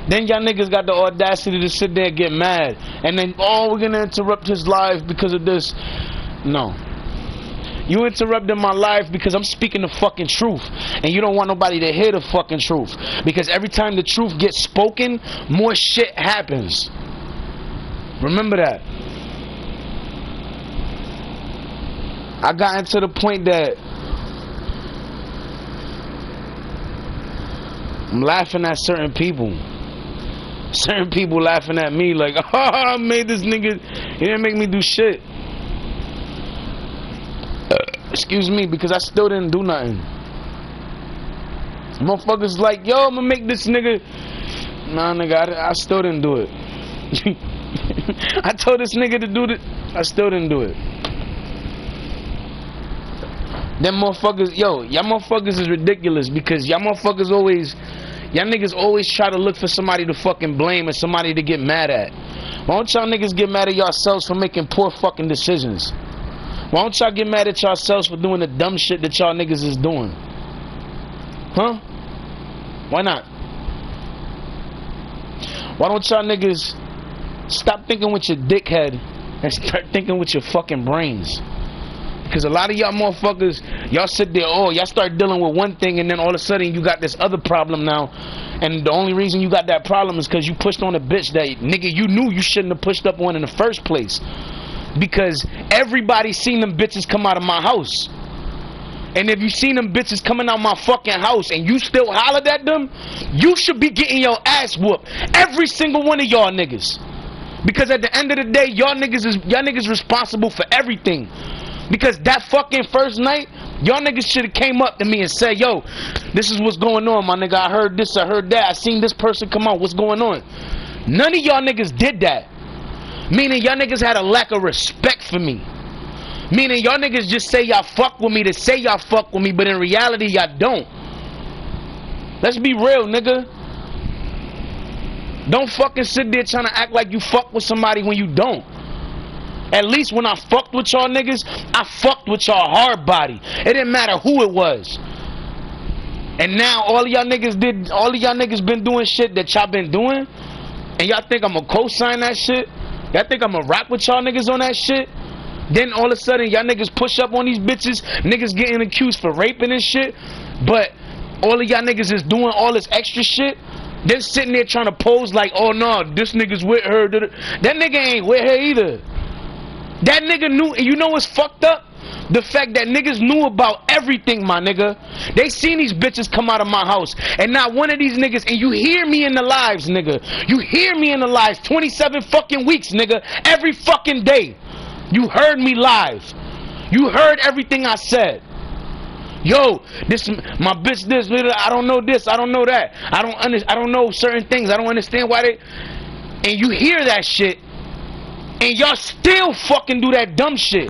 Then y'all niggas got the audacity to sit there and get mad. And then, oh, we're gonna interrupt his life because of this. No. You interrupted my life because I'm speaking the fucking truth. And you don't want nobody to hear the fucking truth. Because every time the truth gets spoken, more shit happens. Remember that. I got into the point that I'm laughing at certain people. Certain people laughing at me like, oh, I made this nigga, he didn't make me do shit. Excuse me, because I still didn't do nothing. Motherfuckers like, yo, I'm gonna make this nigga. Nah, nigga, I still didn't do it. I told this nigga to do it, I still didn't do it. Them motherfuckers, yo, y'all motherfuckers is ridiculous because y'all motherfuckers always, y'all niggas always try to look for somebody to fucking blame and somebody to get mad at. Why don't y'all niggas get mad at yourselves for making poor fucking decisions? Why don't y'all get mad at yourselves for doing the dumb shit that y'all niggas is doing? Huh? Why not? Why don't y'all niggas stop thinking with your dickhead and start thinking with your fucking brains? Because a lot of y'all motherfuckers, y'all sit there, oh, y'all start dealing with one thing and then all of a sudden you got this other problem now. And the only reason you got that problem is because you pushed on a bitch that, nigga, you knew you shouldn't have pushed up on in the first place. Because everybody seen them bitches come out of my house. And if you seen them bitches coming out my fucking house and you still hollered at them, you should be getting your ass whooped. Every single one of y'all niggas. Because at the end of the day, y'all niggas responsible for everything. Because that fucking first night, y'all niggas should have came up to me and said, yo, this is what's going on, my nigga. I heard this, I heard that. I seen this person come out. What's going on? None of y'all niggas did that. Meaning y'all niggas had a lack of respect for me. Meaning y'all niggas just say y'all fuck with me to say y'all fuck with me, but in reality y'all don't. Let's be real, nigga. Don't fucking sit there trying to act like you fuck with somebody when you don't. At least when I fucked with y'all niggas, I fucked with y'all hard body. It didn't matter who it was. And now all of y'all niggas been doing shit that y'all been doing, and y'all think I'ma co-sign that shit? Y'all think I'ma rock with y'all niggas on that shit? Then all of a sudden y'all niggas push up on these bitches, niggas getting accused for raping and shit, but all of y'all niggas is doing all this extra shit. They're sitting there trying to pose like, oh no, this nigga's with her. That nigga ain't with her either. That nigga knew, you know what's fucked up? The fact that niggas knew about everything, my nigga. They seen these bitches come out of my house. And not one of these niggas, and you hear me in the lives, nigga. You hear me in the lives 27 fucking weeks, nigga. Every fucking day. You heard me live. You heard everything I said. Yo, this, my bitch this, I don't know this, I don't know that. I don't know certain things. I don't understand why they, and you hear that shit. And y'all still fucking do that dumb shit.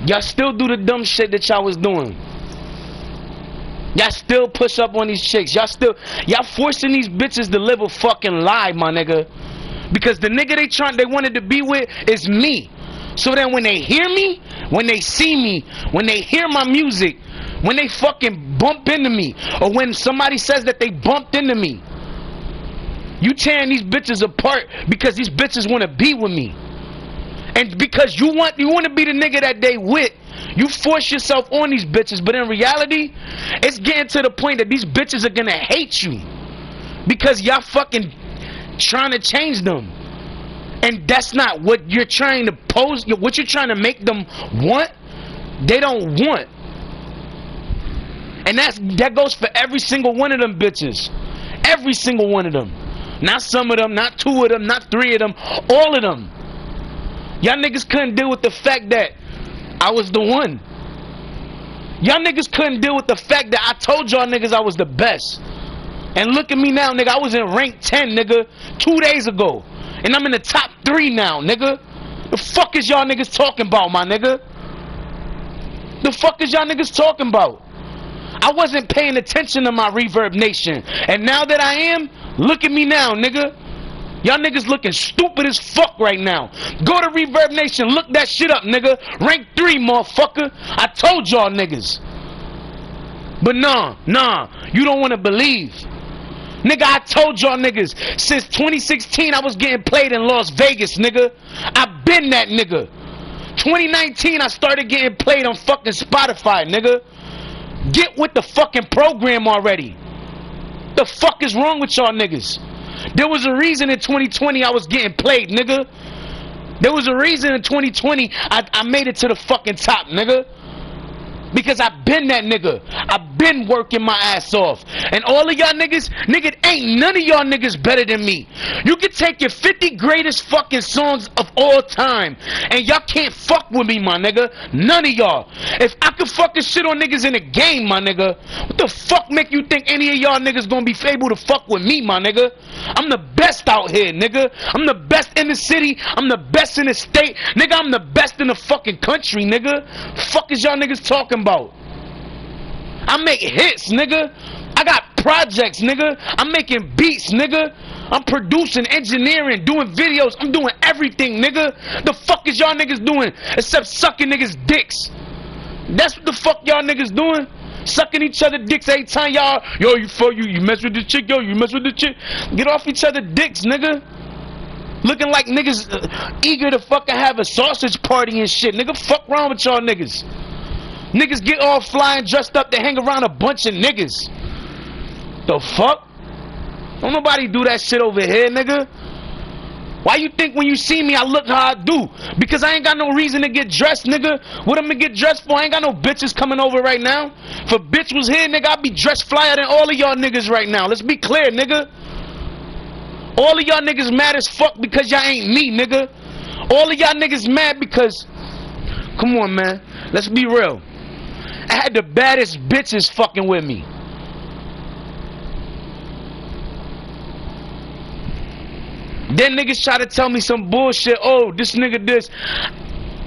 Y'all still do the dumb shit that y'all was doing. Y'all still push up on these chicks. Y'all forcing these bitches to live a fucking lie, my nigga. Because the nigga they wanted to be with is me. So then when they hear me, when they see me, when they hear my music, when they fucking bump into me, or when somebody says that they bumped into me, you tearing these bitches apart because these bitches want to be with me. And because you want to be the nigga that they with, you force yourself on these bitches. But in reality, it's getting to the point that these bitches are gonna hate you because y'all fucking trying to change them. And that's not what you're trying to pose, what you're trying to make them want. They don't want. And that goes for every single one of them bitches. Every single one of them. Not some of them, not two of them, not three of them, all of them. Y'all niggas couldn't deal with the fact that I was the one. Y'all niggas couldn't deal with the fact that I told y'all niggas I was the best. And look at me now, nigga. I was in rank 10, nigga, 2 days ago. And I'm in the top 3 now, nigga. The fuck is y'all niggas talking about, my nigga? The fuck is y'all niggas talking about? I wasn't paying attention to my Reverb Nation. And now that I am, look at me now, nigga. Y'all niggas looking stupid as fuck right now. Go to Reverb Nation, look that shit up, nigga. Rank 3, motherfucker. I told y'all niggas. But nah, you don't want to believe. Nigga, I told y'all niggas, since 2016 I was getting played in Las Vegas, nigga. I been that nigga. 2019 I started getting played on fucking Spotify, nigga. Get with the fucking program already. The fuck is wrong with y'all niggas? There was a reason in 2020 I was getting played, nigga. There was a reason in 2020 I made it to the fucking top, nigga. Because I been that nigga. I been working my ass off. And all of y'all niggas, nigga, ain't none of y'all niggas better than me. You can take your 50 greatest fucking songs of all time, and y'all can't fuck with me, my nigga. None of y'all. If I could fucking shit on niggas in the game, my nigga, what the fuck make you think any of y'all niggas gonna be able to fuck with me, my nigga? I'm the best out here, nigga. I'm the best in the city. I'm the best in the state. Nigga, I'm the best in the fucking country, nigga. Fuck is y'all niggas talking about? I make hits, nigga. I got projects, nigga. I'm making beats, nigga. I'm producing, engineering, doing videos. I'm doing everything, nigga. The fuck is y'all niggas doing except sucking niggas' dicks? That's what the fuck y'all niggas doing? Sucking each other dicks every time y'all, yo, you mess with this chick, yo, you mess with this chick. Get off each other dicks, nigga. Looking like niggas eager to fucking have a sausage party and shit, nigga. Fuck wrong with y'all niggas. Niggas get all flying dressed up to hang around a bunch of niggas. The fuck? Don't nobody do that shit over here, nigga. Why you think when you see me I look how I do? Because I ain't got no reason to get dressed, nigga. What I'm gonna get dressed for? I ain't got no bitches coming over right now. If a bitch was here, nigga, I'd be dressed flyer than all of y'all niggas right now. Let's be clear, nigga. All of y'all niggas mad as fuck because y'all ain't me, nigga. All of y'all niggas mad because, come on, man. Let's be real. I had the baddest bitches fucking with me. Then niggas try to tell me some bullshit. Oh, this nigga this.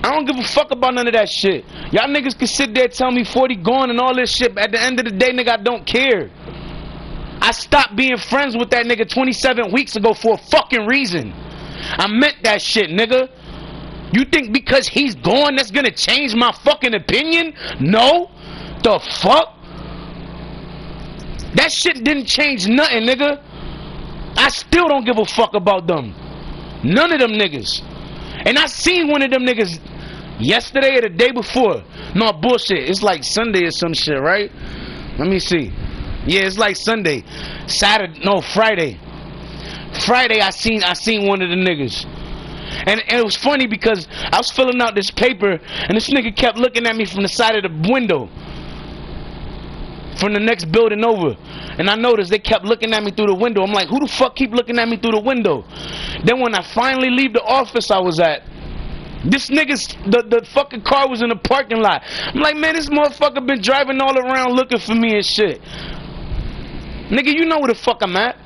I don't give a fuck about none of that shit. Y'all niggas can sit there and tell me 40 gone and all this shit, but at the end of the day, nigga, I don't care. I stopped being friends with that nigga 27 weeks ago for a fucking reason. I meant that shit, nigga. You think because he's gone that's gonna change my fucking opinion? No. The fuck? That shit didn't change nothing, nigga. I still don't give a fuck about them. None of them niggas. And I seen one of them niggas yesterday or the day before. No bullshit. It's like Sunday or some shit, right? Let me see. Yeah, it's like Sunday. Saturday, no, Friday. Friday I seen one of the niggas. And it was funny because I was filling out this paper and this nigga kept looking at me from the side of the window. From the next building over. And I noticed they kept looking at me through the window. I'm like, who the fuck keep looking at me through the window? Then when I finally leave the office I was at, this nigga's, the fucking car was in the parking lot. I'm like, man, this motherfucker been driving all around looking for me and shit. Nigga, you know where the fuck I'm at.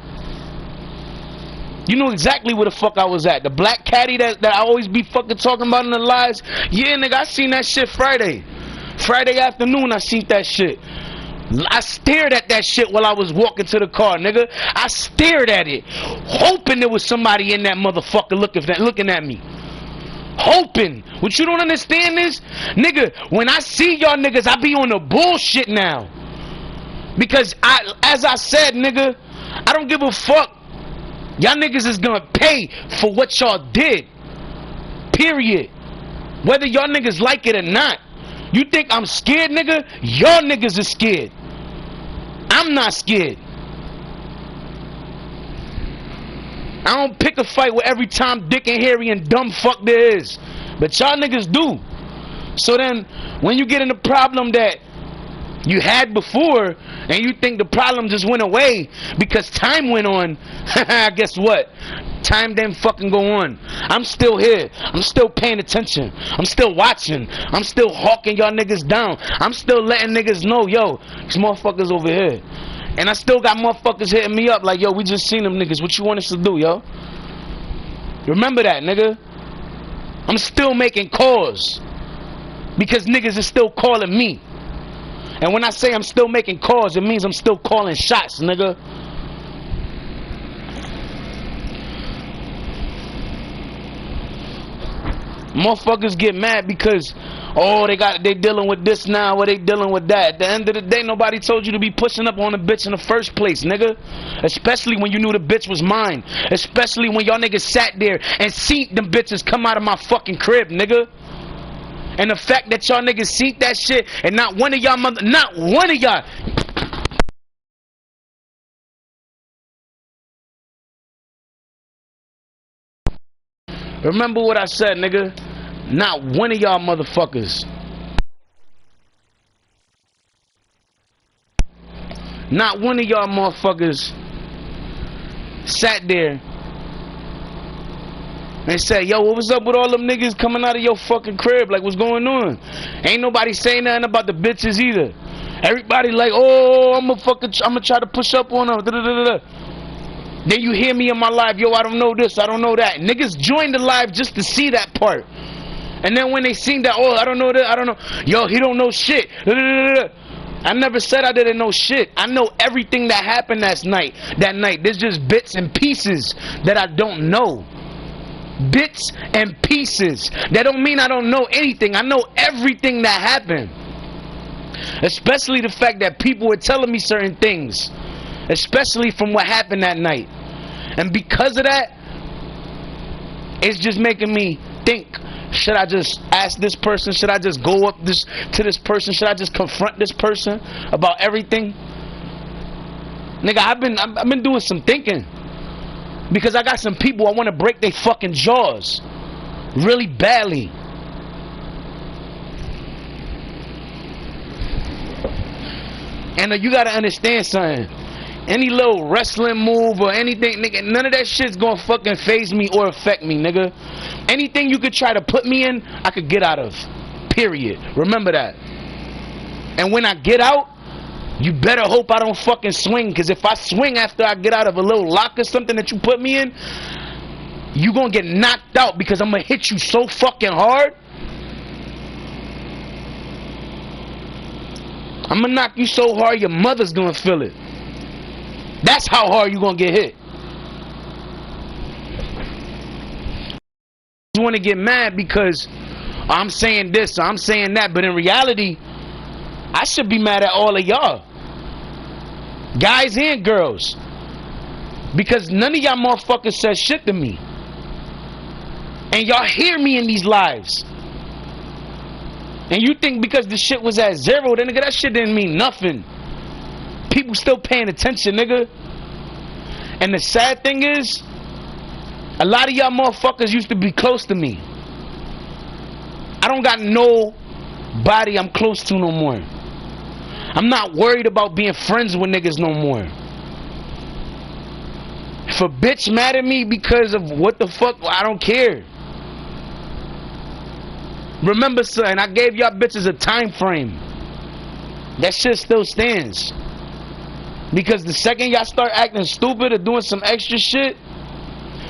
You know exactly where the fuck I was at. The black caddy that I always be fucking talking about in the lives. Yeah, nigga, I seen that shit Friday. Friday afternoon I seen that shit. I stared at that shit while I was walking to the car, nigga. I stared at it, hoping there was somebody in that motherfucker looking at me. Hoping. What you don't understand is, nigga, when I see y'all niggas, I be on the bullshit now. Because as I said, nigga, I don't give a fuck. Y'all niggas is gonna pay for what y'all did. Period. Whether y'all niggas like it or not. You think I'm scared, nigga? Y'all niggas is scared. I'm not scared. I don't pick a fight with every Tom, Dick, and Harry and dumb fuck there is. But y'all niggas do. So then, when you get in a problem that you had before, and you think the problem just went away because time went on, guess what? Time didn't fucking go on. I'm still here. I'm still paying attention. I'm still watching. I'm still hawking y'all niggas down. I'm still letting niggas know, yo, these motherfuckers over here. And I still got motherfuckers hitting me up like, yo, we just seen them niggas. What you want us to do, yo? Remember that, nigga. I'm still making calls because niggas is still calling me. And when I say I'm still making calls, it means I'm still calling shots, nigga. Motherfuckers get mad because, oh, they dealing with this now, or they dealing with that. At the end of the day, nobody told you to be pushing up on a bitch in the first place, nigga. Especially when you knew the bitch was mine. Especially when y'all niggas sat there and seen them bitches come out of my fucking crib, nigga. And the fact that y'all niggas seen that shit and not one of y'all not one of y'all. Remember what I said, nigga. Not one of y'all motherfuckers. Not one of y'all motherfuckers sat there and said, yo, what was up with all them niggas coming out of your fucking crib? Like, what's going on? Ain't nobody saying nothing about the bitches either. Everybody like, oh, I'ma try to push up on them. Da, da, da, da. Then you hear me in my live, yo, I don't know this, I don't know that. Niggas join the live just to see that part. And then when they seen that, oh, I don't know that, I don't know. Yo, he don't know shit. Da, da, da, da. I never said I didn't know shit. I know everything that happened that night. There's just bits and pieces that I don't know. Bits and pieces. That don't mean I don't know anything. I know everything that happened. Especially the fact that people were telling me certain things. Especially from what happened that night. And because of that, it's just making me think, should I just ask this person? Should I just go up to this person? Should I just confront this person about everything? Nigga, I've been doing some thinking. Because I got some people I want to break their fucking jaws. Really badly. And you gotta understand something. Any little wrestling move or anything, nigga, none of that shit's gonna fucking phase me or affect me, nigga. Anything you could try to put me in, I could get out of. Period. Remember that. And when I get out, you better hope I don't fucking swing. Because if I swing after I get out of a little lock or something that you put me in, you gonna get knocked out because I'm gonna hit you so fucking hard. I'm gonna knock you so hard your mother's gonna feel it. That's how hard you gonna get hit. You wanna get mad because I'm saying this or I'm saying that, but in reality, I should be mad at all of y'all. Guys and girls. Because none of y'all motherfuckers said shit to me. And y'all hear me in these lives. And you think because the shit was at zero, then nigga, that shit didn't mean nothing. People still paying attention, nigga. And the sad thing is, a lot of y'all motherfuckers used to be close to me. I don't got nobody I'm close to no more. I'm not worried about being friends with niggas no more. If a bitch mad at me because of what the fuck, I don't care. Remember, son, I gave y'all bitches a time frame. That shit still stands. Because the second y'all start acting stupid or doing some extra shit,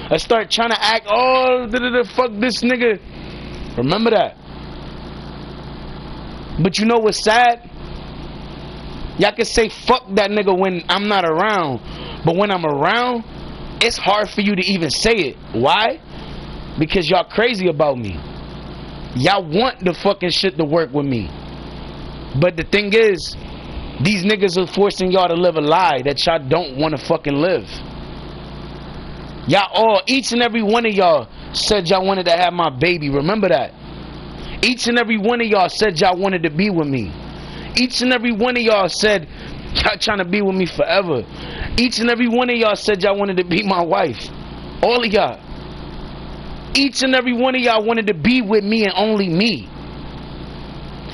or start trying to act, oh, fuck this nigga, remember that. But you know what's sad? Y'all can say fuck that nigga when I'm not around, but when I'm around, it's hard for you to even say it. Why? Because y'all crazy about me. Y'all want the fucking shit to work with me. But the thing is, these niggas are forcing y'all to live a lie that y'all don't want to fucking live. Y'all all, each and every one of y'all said y'all wanted to have my baby. Remember that. Each and every one of y'all said y'all wanted to be with me. Each and every one of y'all said y'all trying to be with me forever. Each and every one of y'all said y'all wanted to be my wife. All of y'all. Each and every one of y'all wanted to be with me and only me.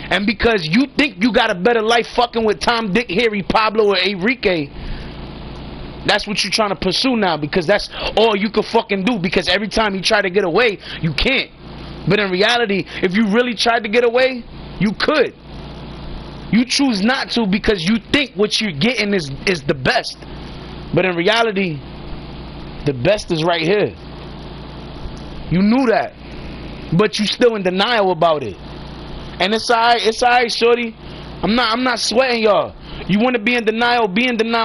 And because you think you got a better life fucking with Tom, Dick, Harry, Pablo, or Enrique, that's what you're trying to pursue now, because that's all you can fucking do. Because every time you try to get away, you can't. But in reality, if you really tried to get away, you could. You choose not to because you think what you're getting is the best. But in reality, the best is right here. You knew that, but you still in denial about it. And it's alright, shorty. I'm not sweating y'all. You want to be in denial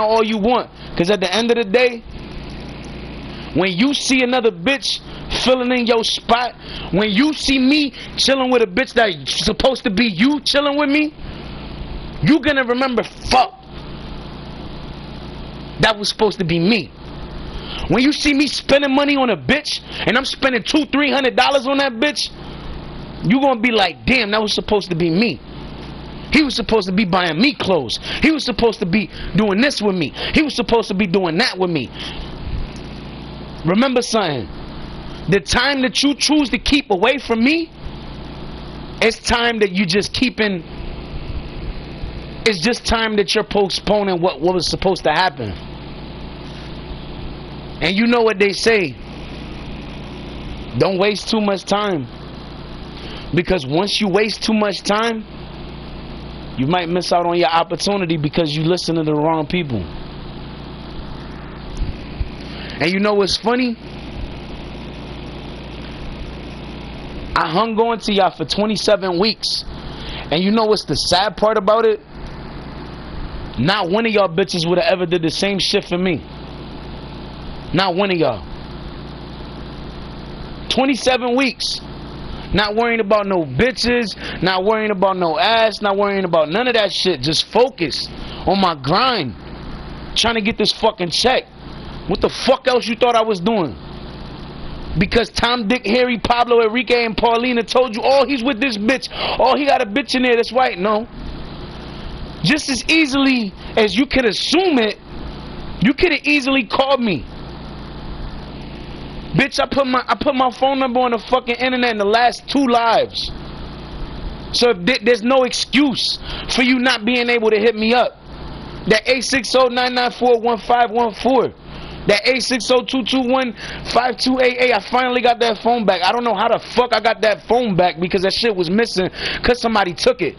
all you want. Because at the end of the day, when you see another bitch filling in your spot. When you see me chilling with a bitch that's supposed to be you chilling with me, you gonna remember, fuck, that was supposed to be me. When you see me spending money on a bitch and I'm spending $200-300 on that bitch, you gonna be like, damn, that was supposed to be me. He was supposed to be buying me clothes. He was supposed to be doing this with me. He was supposed to be doing that with me. Remember something. The time that you choose to keep away from me, it's time that you just keeping. It's just time that you're postponing what was supposed to happen. And you know what they say. Don't waste too much time. Because once you waste too much time, you might miss out on your opportunity because you listen to the wrong people. And you know what's funny? I hung on to y'all for 27 weeks. And you know what's the sad part about it? Not one of y'all bitches would have ever did the same shit for me. Not one of y'all. 27 weeks. Not worrying about no bitches, not worrying about no ass, not worrying about none of that shit. Just focus on my grind. Trying to get this fucking check. What the fuck else you thought I was doing? Because Tom, Dick, Harry, Pablo, Enrique, and Paulina told you, oh, he's with this bitch. Oh, he got a bitch in there that's white. No. Just as easily as you could assume it, you could have easily called me. Bitch, I put my phone number on the fucking internet in the last 2 lives. So if there's no excuse for you not being able to hit me up. That 860-994-1514. That 860-221-5288. I finally got that phone back. I don't know how the fuck I got that phone back because that shit was missing because somebody took it.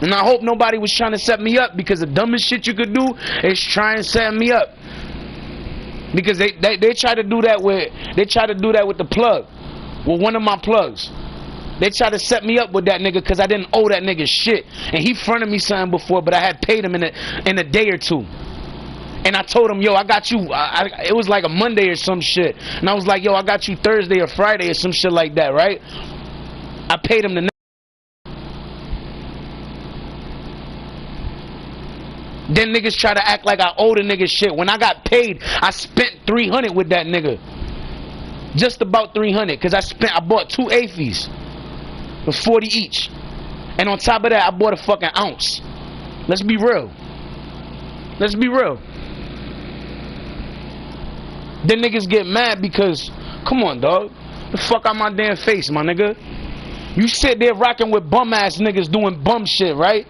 And I hope nobody was trying to set me up because the dumbest shit you could do is try and set me up. Because they try to do that with the plug, with one of my plugs. They try to set me up with that nigga because I didn't owe that nigga shit, and he fronted me something before, but I had paid him in a day or two. And I told him, yo, I got you. It was like a Monday or some shit, and I was like, yo, I got you Thursday or Friday or some shit like that, right? I paid him the. Then niggas try to act like I owe the nigga shit. When I got paid, I spent $300 with that nigga. Just about $300, cause I bought 2 AFIs for 40 each, and on top of that, I bought a fucking ounce. Let's be real. Let's be real. Then niggas get mad because, come on, dog, the fuck out my damn face, my nigga. You sit there rocking with bum ass niggas doing bum shit, right?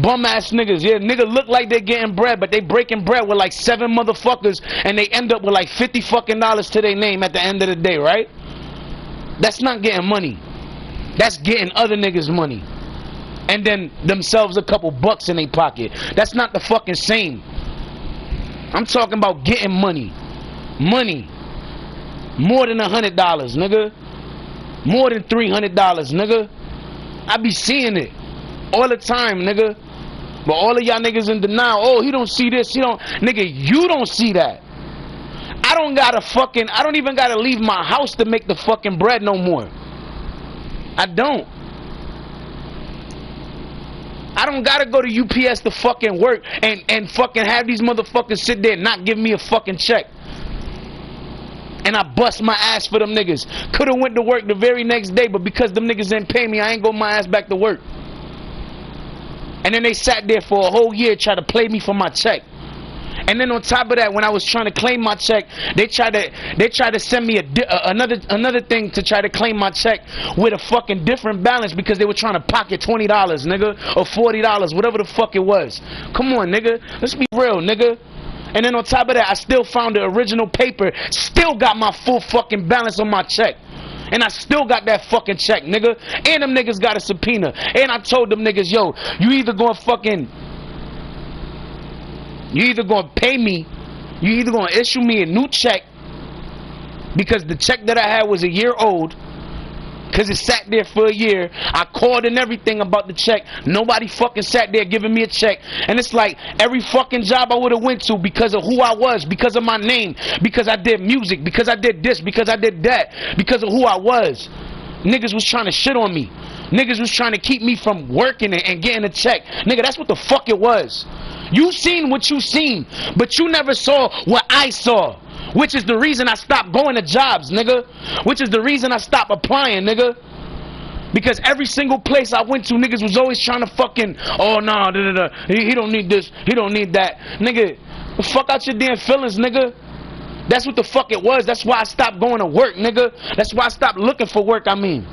Bum ass niggas, yeah, nigga look like they're getting bread, but they breaking bread with like 7 motherfuckers, and they end up with like $50 fucking to their name at the end of the day, right? That's not getting money. That's getting other niggas money, and then themselves a couple bucks in their pocket. That's not the fucking same. I'm talking about getting money, money, more than $100, nigga, more than $300, nigga. I be seeing it all the time, nigga. But all of y'all niggas in denial. Oh, he don't see this. He don't. Nigga, you don't see that. I don't even gotta leave my house to make the fucking bread no more. I don't. I don't gotta go to UPS to fucking work and fucking have these motherfuckers sit there and not give me a fucking check. And I bust my ass for them niggas. Could've went to work the very next day, but because them niggas didn't pay me, I ain't go my ass back to work. And then they sat there for a whole year trying to play me for my check. And then on top of that, when I was trying to claim my check, they tried to send me another thing to try to claim my check with a fucking different balance because they were trying to pocket $20, nigga, or $40, whatever the fuck it was. Come on, nigga. Let's be real, nigga. And then on top of that, I still found the original paper, still got my full fucking balance on my check. And I still got that fucking check, nigga. And them niggas got a subpoena. And I told them niggas, yo, you either gonna pay me, you either gonna issue me a new check, because the check that I had was a year old, Cause it sat there for a year. I called and everything about the check. Nobody fucking sat there giving me a check. And it's like every fucking job I would have went to because of who I was, because of my name, because I did music, because I did this, because I did that, because of who I was. Niggas was trying to shit on me. Niggas was trying to keep me from working and getting a check. Nigga, that's what the fuck it was. You seen what you seen, but you never saw what I saw. Which is the reason I stopped going to jobs, nigga. Which is the reason I stopped applying, nigga. Because every single place I went to, niggas was always trying to fucking, oh nah, he don't need this, he don't need that. Nigga, the fuck out your damn feelings, nigga. That's what the fuck it was. That's why I stopped going to work, nigga. That's why I stopped looking for work, I mean.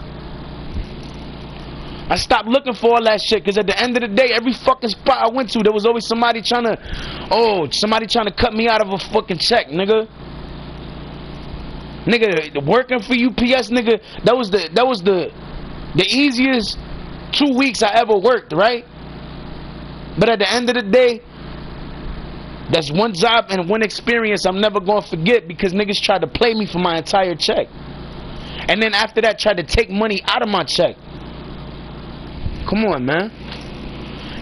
I stopped looking for all that shit, because at the end of the day, every fucking spot I went to, there was always somebody trying to, somebody trying to cut me out of a fucking check, nigga. Nigga, working for UPS, nigga, that was the easiest 2 weeks I ever worked, right? But at the end of the day, that's one job and one experience I'm never gonna forget, because niggas tried to play me for my entire check. And then after that, tried to take money out of my check. Come on, man.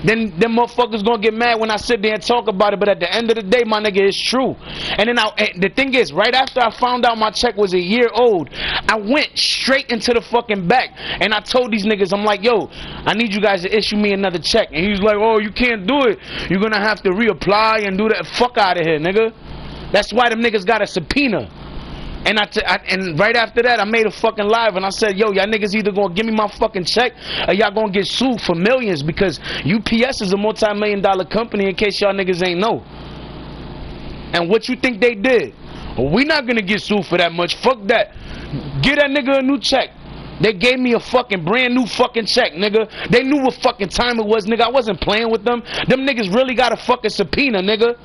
Then them motherfuckers gonna get mad when I sit there and talk about it, but at the end of the day, my nigga, it's true. And then the thing is, right after I found out my check was a year old, I went straight into the fucking back and I told these niggas, I'm like, yo, I need you guys to issue me another check. And he's like, oh, you can't do it. You're gonna have to reapply and do that. Fuck out of here, nigga. That's why them niggas got a subpoena. And and right after that, I made a fucking live and I said, yo, y'all niggas either gonna give me my fucking check or y'all gonna get sued for millions, because UPS is a multi-million-dollar company, in case y'all niggas ain't know. And what you think they did? Well, we not gonna get sued for that much. Fuck that. Give that nigga a new check. They gave me a fucking brand new fucking check, nigga. They knew what fucking time it was, nigga. I wasn't playing with them. Them niggas really got a fucking subpoena, nigga.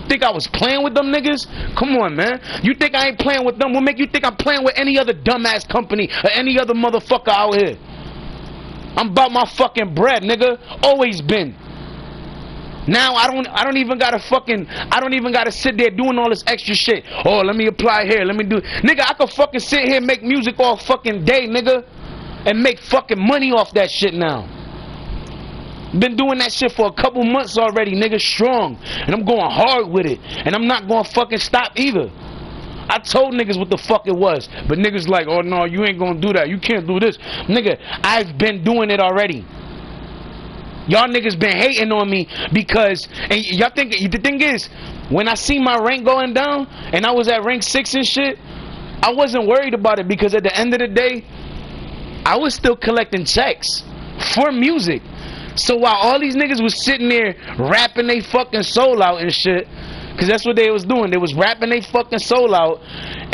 Think I was playing with them niggas? Come on, man. You think I ain't playing with them? What make you think I'm playing with any other dumbass company or any other motherfucker out here? I'm about my fucking bread, nigga. Always been. Now I don't even gotta sit there doing all this extra shit. Oh, let me apply here, let me do, nigga, I could fucking sit here and make music all fucking day, nigga, and make fucking money off that shit now. Been doing that shit for a couple months already, nigga, strong. And I'm going hard with it. And I'm not going to fucking stop either. I told niggas what the fuck it was. But niggas like, oh no, you ain't going to do that. You can't do this. Nigga, I've been doing it already. Y'all niggas been hating on me because, and y'all think, the thing is, when I see my rank going down, and I was at rank 6 and shit, I wasn't worried about it, because at the end of the day, I was still collecting checks for music. So while all these niggas was sitting there rapping they fucking soul out and shit, because that's what they was doing, they was rapping they fucking soul out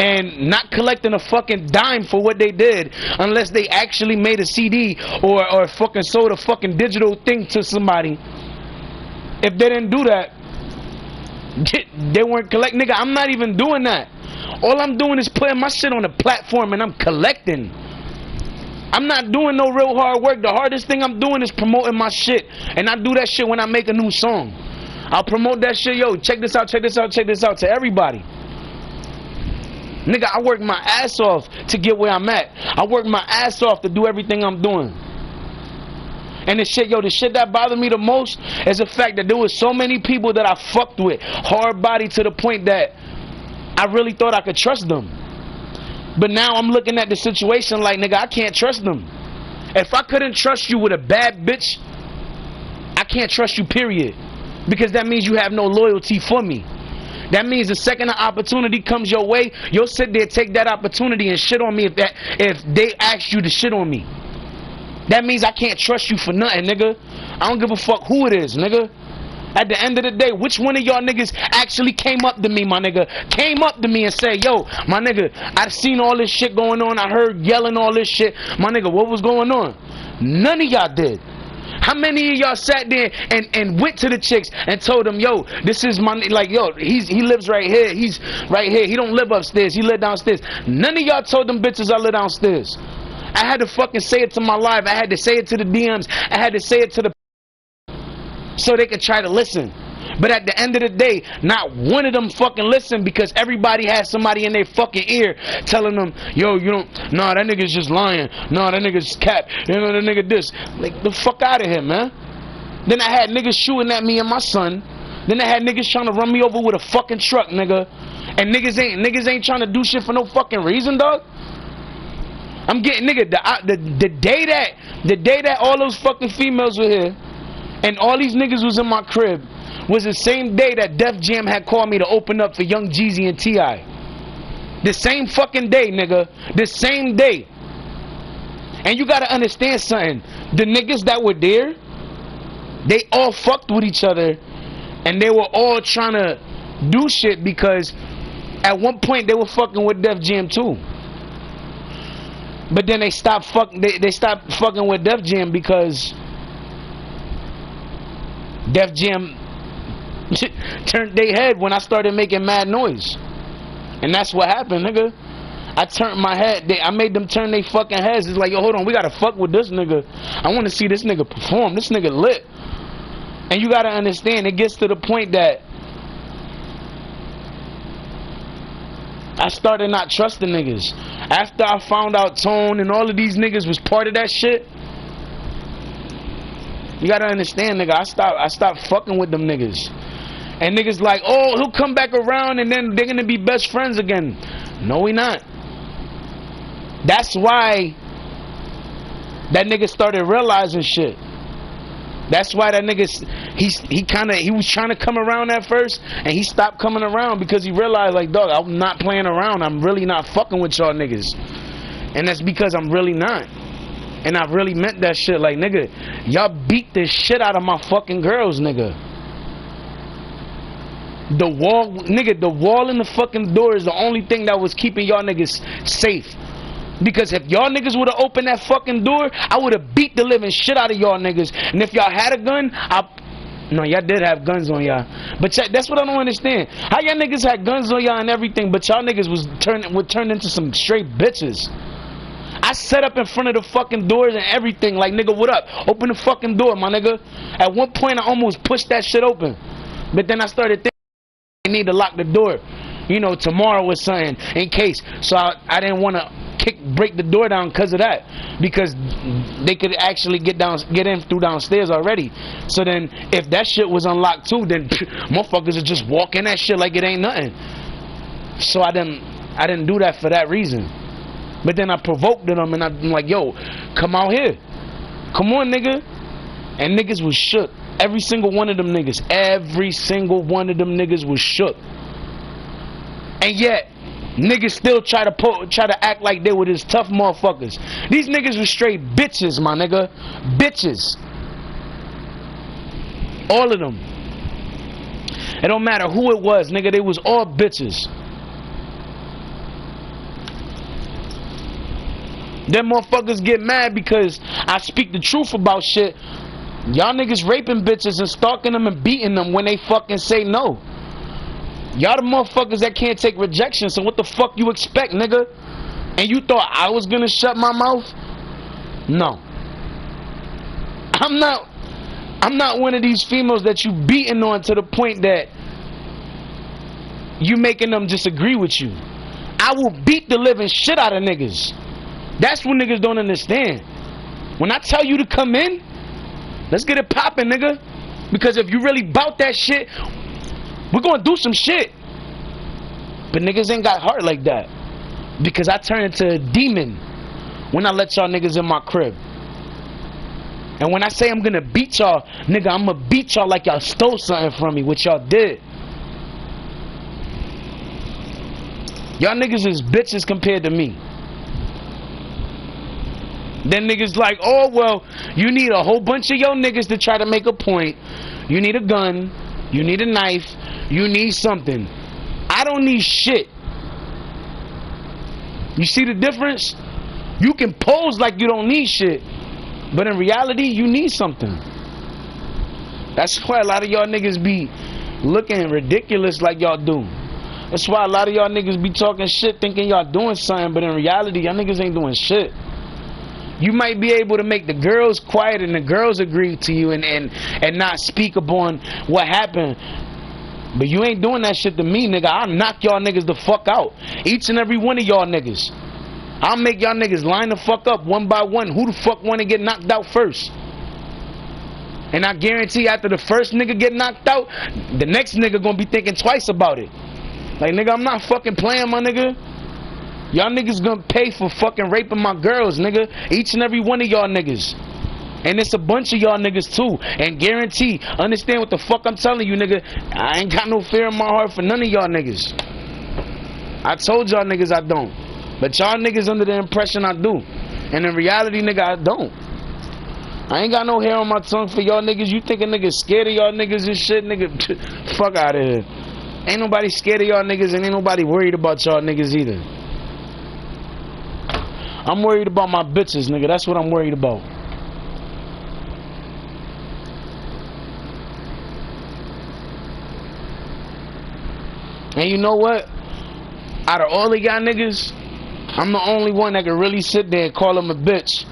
and not collecting a fucking dime for what they did, unless they actually made a CD or fucking sold a fucking digital thing to somebody. If they didn't do that, they weren't collecting. Nigga, I'm not even doing that. All I'm doing is putting my shit on the platform and I'm collecting. I'm not doing no real hard work. The hardest thing I'm doing is promoting my shit. And I do that shit when I make a new song. I'll promote that shit. Yo, check this out, check this out, check this out to everybody. Nigga, I work my ass off to get where I'm at. I work my ass off to do everything I'm doing. And the shit that bothered me the most is the fact that there was so many people that I fucked with, hard body, to the point that I really thought I could trust them. But now I'm looking at the situation like, nigga, I can't trust them. If I couldn't trust you with a bad bitch, I can't trust you, period. Because that means you have no loyalty for me. That means the second an opportunity comes your way, you'll sit there, take that opportunity and shit on me if they ask you to shit on me. That means I can't trust you for nothing, nigga. I don't give a fuck who it is, nigga. At the end of the day, which one of y'all niggas actually came up to me, my nigga? Came up to me and said, yo, my nigga, I seen all this shit going on. I heard yelling all this shit. My nigga, what was going on? None of y'all did. How many of y'all sat there and went to the chicks and told them, yo, this is my, like, yo, he lives right here. He's right here. He don't live upstairs. He live downstairs. None of y'all told them bitches I live downstairs. I had to fucking say it to my live. I had to say it to the DMs. I had to say it to the so they could try to listen. But at the end of the day, not one of them fucking listen, because everybody has somebody in their fucking ear telling them, yo, you don't, nah, that nigga's just lying. Nah, that nigga's cap. You know, that nigga this. Like, the fuck out of here, man. Then I had niggas shooting at me and my son. Then I had niggas trying to run me over with a fucking truck, nigga. And niggas ain't trying to do shit for no fucking reason, dog. I'm getting, nigga, the day that all those fucking females were here and all these niggas was in my crib was the same day that Def Jam had called me to open up for Young Jeezy and T.I. The same fucking day, nigga. The same day. And you gotta understand something. The niggas that were there, they all fucked with each other, and they were all trying to do shit because at one point they were fucking with Def Jam too. But then they stopped fucking with Def Jam because Def Jam turned their head when I started making mad noise. And that's what happened, nigga. I turned my head. I made them turn their fucking heads. It's like, yo, hold on, we gotta fuck with this nigga. I wanna see this nigga perform. This nigga lit. And you gotta understand, it gets to the point that I started not trusting niggas. After I found out Tone and all of these niggas was part of that shit, you gotta understand, nigga, I stopped fucking with them niggas. And niggas like, oh, he'll come back around and then they're gonna be best friends again. No, we not. That's why that nigga started realizing shit. That's why that nigga, he was trying to come around at first, and he stopped coming around because he realized, like, dog, I'm not playing around. I'm really not fucking with y'all niggas. And that's because I'm really not. And I really meant that shit. Like, nigga, y'all beat the shit out of my fucking girls, nigga. The wall in the fucking door is the only thing that was keeping y'all niggas safe. Because if y'all niggas would have opened that fucking door, I would have beat the living shit out of y'all niggas. And if y'all had a gun, no, y'all did have guns on y'all. But that's what I don't understand. How y'all niggas had guns on y'all and everything, but y'all niggas would turn into some straight bitches. I set up in front of the fucking doors and everything, like, nigga, what up? Open the fucking door, my nigga. At one point, I almost pushed that shit open. But then I started thinking, I need to lock the door, you know, tomorrow or something, in case. So I didn't want to break the door down because of that, because they could actually get in through downstairs already. So then if that shit was unlocked too, then motherfuckers would just walk in that shit like it ain't nothing. So I didn't do that for that reason. But then I provoked them, and I'm like, yo, come out here, come on, nigga. And niggas was shook. Every single one of them niggas was shook. And yet niggas still try to act like they were just tough motherfuckers. These niggas were straight bitches, my nigga. Bitches. All of them. It don't matter who it was, nigga. They was all bitches. Them motherfuckers get mad because I speak the truth about shit. Y'all niggas raping bitches and stalking them and beating them when they fucking say no. Y'all the motherfuckers that can't take rejection, so what the fuck you expect, nigga? And you thought I was gonna shut my mouth? No. I'm not one of these females that you beating on to the point that you making them disagree with you. I will beat the living shit out of niggas. That's what niggas don't understand. When I tell you to come in, let's get it poppin', nigga. Because if you really bout that shit, we're gonna do some shit. But niggas ain't got heart like that. Because I turn into a demon when I let y'all niggas in my crib. And when I say I'm gonna beat y'all, nigga, I'm gonna beat y'all like y'all stole something from me, which y'all did. Y'all niggas is bitches compared to me. Then niggas like, oh, well, you need a whole bunch of your niggas to try to make a point. You need a gun. You need a knife. You need something. I don't need shit. You see the difference? You can pose like you don't need shit, but in reality, you need something. That's why a lot of y'all niggas be looking ridiculous like y'all do. That's why a lot of y'all niggas be talking shit thinking y'all doing something, but in reality, y'all niggas ain't doing shit. You might be able to make the girls quiet and the girls agree to you and not speak upon what happened. But you ain't doing that shit to me, nigga. I'll knock y'all niggas the fuck out. Each and every one of y'all niggas. I'll make y'all niggas line the fuck up one by one. Who the fuck wanna get knocked out first? And I guarantee after the first nigga get knocked out, the next nigga gonna be thinking twice about it. Like, nigga, I'm not fucking playing, my nigga. Y'all niggas gonna pay for fucking raping my girls, nigga. Each and every one of y'all niggas. And it's a bunch of y'all niggas too. And guarantee, understand what the fuck I'm telling you, nigga. I ain't got no fear in my heart for none of y'all niggas. I told y'all niggas I don't. But y'all niggas under the impression I do. And in reality, nigga, I don't. I ain't got no hair on my tongue for y'all niggas. You think a nigga scared of y'all niggas and shit, nigga? Fuck out of here. Ain't nobody scared of y'all niggas and ain't nobody worried about y'all niggas either. I'm worried about my bitches, nigga. That's what I'm worried about. And you know what? Out of all of y'all niggas, I'm the only one that can really sit there and call them a bitch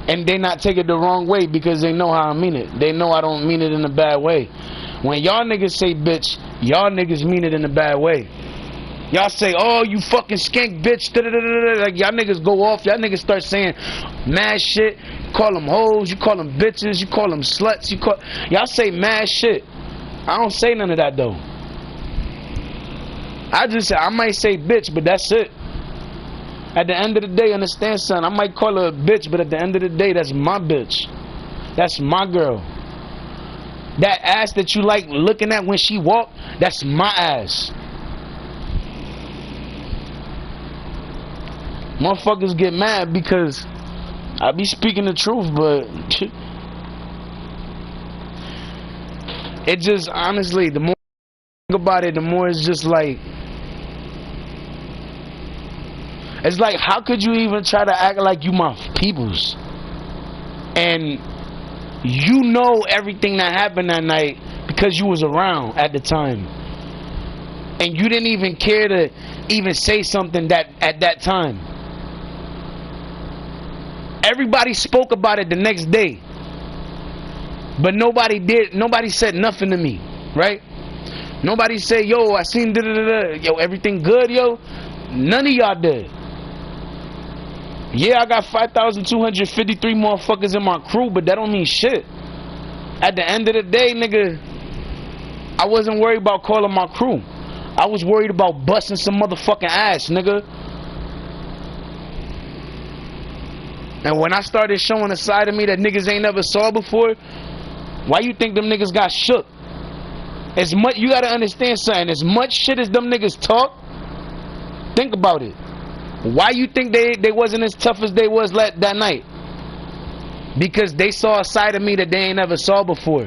and they not take it the wrong way because they know how I mean it. They know I don't mean it in a bad way. When y'all niggas say bitch, y'all niggas mean it in a bad way. Y'all say, oh, you fucking skank bitch. Like, y'all niggas go off. Y'all niggas start saying mad shit. You call them hoes. You call them bitches. You call them sluts. Y'all say mad shit. I don't say none of that, though. I might say bitch, but that's it. At the end of the day, understand, son, I might call her a bitch, but at the end of the day, that's my bitch. That's my girl. That ass that you like looking at when she walk, that's my ass. Motherfuckers get mad because I be speaking the truth, but it just, honestly, the more I think about it, the more it's just like, it's like, how could you even try to act like you my peoples? And you know everything that happened that night because you was around at the time. And you didn't even care to even say something that at that time. Everybody spoke about it the next day. But nobody said nothing to me, right? Nobody said, yo, I seen da-da-da-da. Yo, everything good, yo? None of y'all did. Yeah, I got 5,253 motherfuckers in my crew, but that don't mean shit. At the end of the day, nigga, I wasn't worried about calling my crew. I was worried about busting some motherfucking ass, nigga. And when I started showing a side of me that niggas ain't never saw before, why you think them niggas got shook? As much, you gotta understand something, as much shit as them niggas talk, think about it. Why you think they wasn't as tough as they was that night? Because they saw a side of me that they ain't never saw before.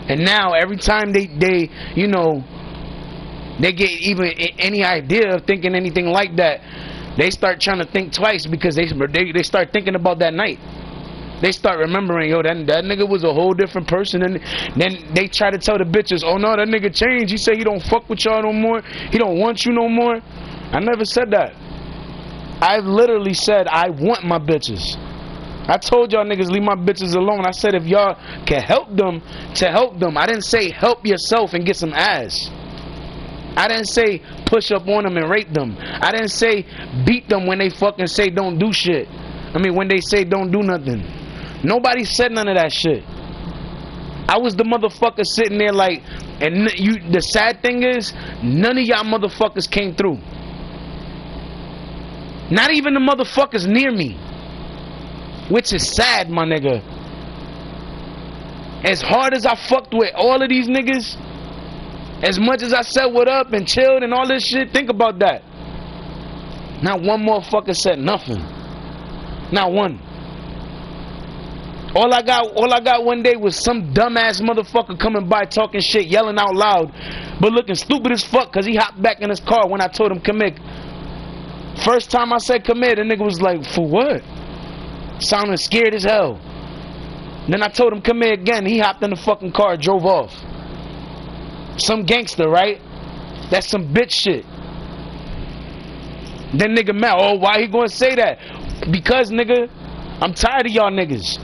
And now every time they you know, they get even any idea of thinking anything like that, they start trying to think twice because they start thinking about that night. They start remembering, yo, that nigga was a whole different person. And then they try to tell the bitches, oh no, that nigga changed. He said he don't fuck with y'all no more. He don't want you no more. I never said that. I literally said I want my bitches. I told y'all niggas leave my bitches alone. I said if y'all can help them, to help them. I didn't say help yourself and get some ass. I didn't say push up on them and rape them. I didn't say beat them when they fucking say don't do shit. I mean when they say don't do nothing. Nobody said none of that shit. I was the motherfucker sitting there like, and the sad thing is, none of y'all motherfuckers came through. Not even the motherfuckers near me. Which is sad, my nigga. As hard as I fucked with all of these niggas, as much as I said what up and chilled and all this shit, think about that. Not one motherfucker said nothing. Not one. All I got one day was some dumbass motherfucker coming by talking shit, yelling out loud, but looking stupid as fuck because he hopped back in his car when I told him come here. First time I said come here, the nigga was like, for what? Sounding scared as hell. Then I told him come here again. He hopped in the fucking car, drove off. Some gangster, right? That's some bitch shit. Then nigga mad. Oh, why he gonna say that? Because nigga, I'm tired of y'all niggas.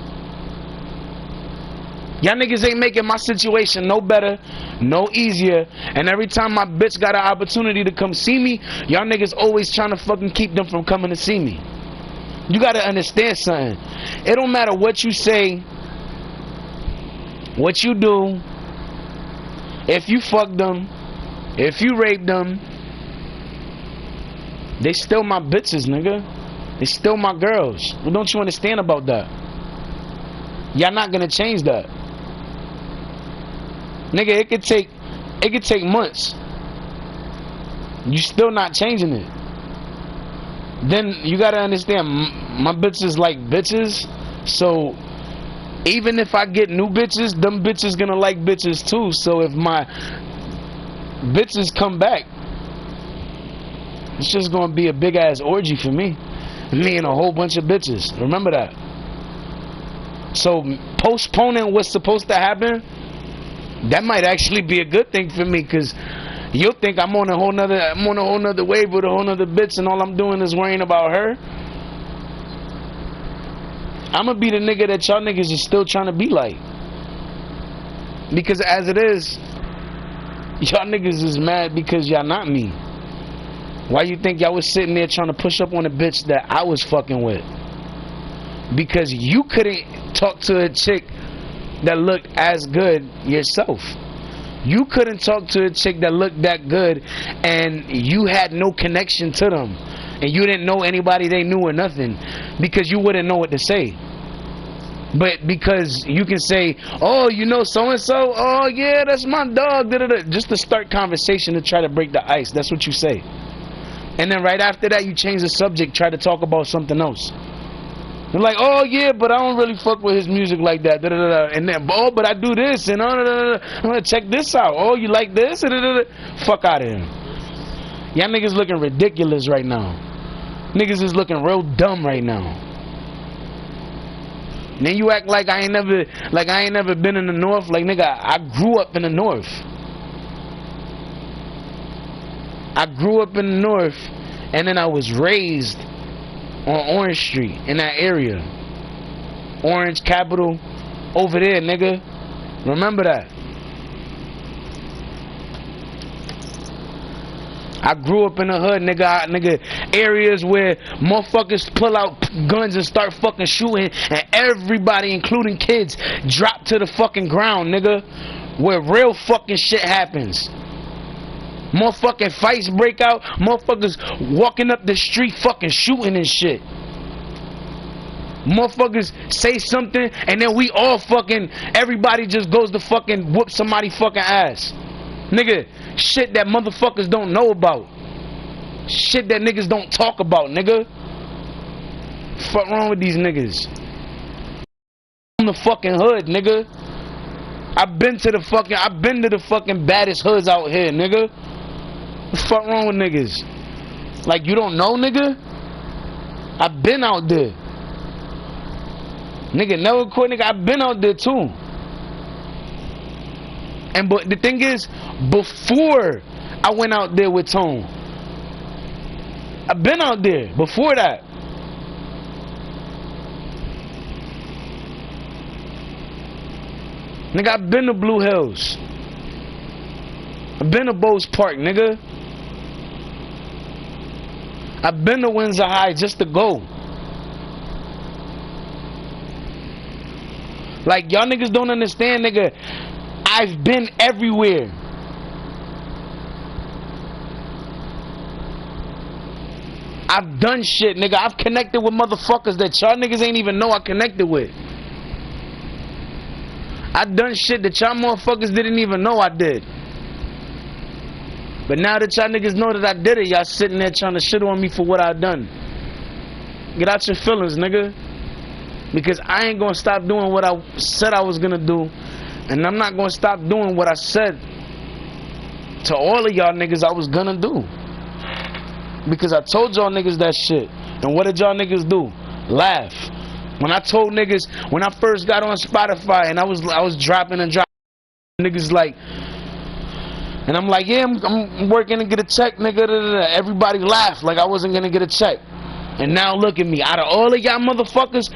Y'all niggas ain't making my situation no better, no easier. And every time my bitch got an opportunity to come see me, y'all niggas always trying to fucking keep them from coming to see me. You gotta understand something. It don't matter what you say, what you do, if you fuck them, if you rape them, they still my bitches, nigga. They still my girls. What don't you understand about that? Y'all not gonna change that. Nigga, it could take months. You still not changing it. Then you gotta understand, my bitches like bitches. So even if I get new bitches, them bitches gonna like bitches too. So if my bitches come back, it's just gonna be a big ass orgy for me. Me and a whole bunch of bitches. Remember that. So postponing what's supposed to happen, that might actually be a good thing for me, cause you'll think I'm on a whole nother wave with a whole nother bitch, and all I'm doing is worrying about her. I'ma be the nigga that y'all niggas is still trying to be like. Because as it is, y'all niggas is mad because y'all not me. Why you think y'all was sitting there trying to push up on a bitch that I was fucking with? Because you couldn't talk to a chick that looked as good yourself. You couldn't talk to a chick that looked that good and you had no connection to them, and you didn't know anybody they knew or nothing, because you wouldn't know what to say. But because you can say, oh, you know so and so, oh yeah, that's my dog, da, da, da, just to start conversation to try to break the ice. That's what you say. And then right after that you change the subject, try to talk about something else. They're like, oh yeah, but I don't really fuck with his music like that. Da, da, da, da. And then, oh, but I do this, and I'm gonna check this out. Oh, you like this? Da, da, da, da. Fuck out of here. Y'all niggas looking ridiculous right now. Niggas is looking real dumb right now. And then you act like I ain't never been in the North. Like, nigga, I grew up in the North. I grew up in the North, and then I was raised on Orange Street, in that area. Orange Capital, over there, nigga. Remember that. I grew up in the hood, nigga, areas where motherfuckers pull out guns and start fucking shooting, and everybody, including kids, drop to the fucking ground, nigga. Where real fucking shit happens. Motherfucking fights break out, motherfuckers walking up the street fucking shooting and shit. Motherfuckers say something and then we all fucking, everybody just goes to fucking whoop somebody fucking ass. Nigga, shit that motherfuckers don't know about. Shit that niggas don't talk about, nigga. Fuck wrong with these niggas? I'm the fucking hood, nigga. I've been to the fucking baddest hoods out here, nigga. What the fuck wrong with niggas? Like, you don't know, nigga? I've been out there. Nigga, never quit, nigga. I've been out there too. And but the thing is, before I went out there with Tone, I've been out there before that. Nigga, I've been to Blue Hills. I've been to Bowes Park, nigga. I've been to Windsor High just to go. Like, y'all niggas don't understand, nigga. I've been everywhere. I've done shit, nigga. I've connected with motherfuckers that y'all niggas ain't even know I connected with. I done shit that y'all motherfuckers didn't even know I did. But now that y'all niggas know that I did it, y'all sitting there trying to shit on me for what I done. Get out your feelings, nigga. Because I ain't gonna stop doing what I said I was gonna do. And I'm not gonna stop doing what I said to all of y'all niggas I was gonna do. Because I told y'all niggas that shit. And what did y'all niggas do? Laugh. When I told niggas, when I first got on Spotify and I was dropping and dropping, niggas like, and I'm like, yeah, I'm working to get a check, nigga. Everybody laughed like I wasn't gonna get a check. And now look at me. Out of all of y'all motherfuckers,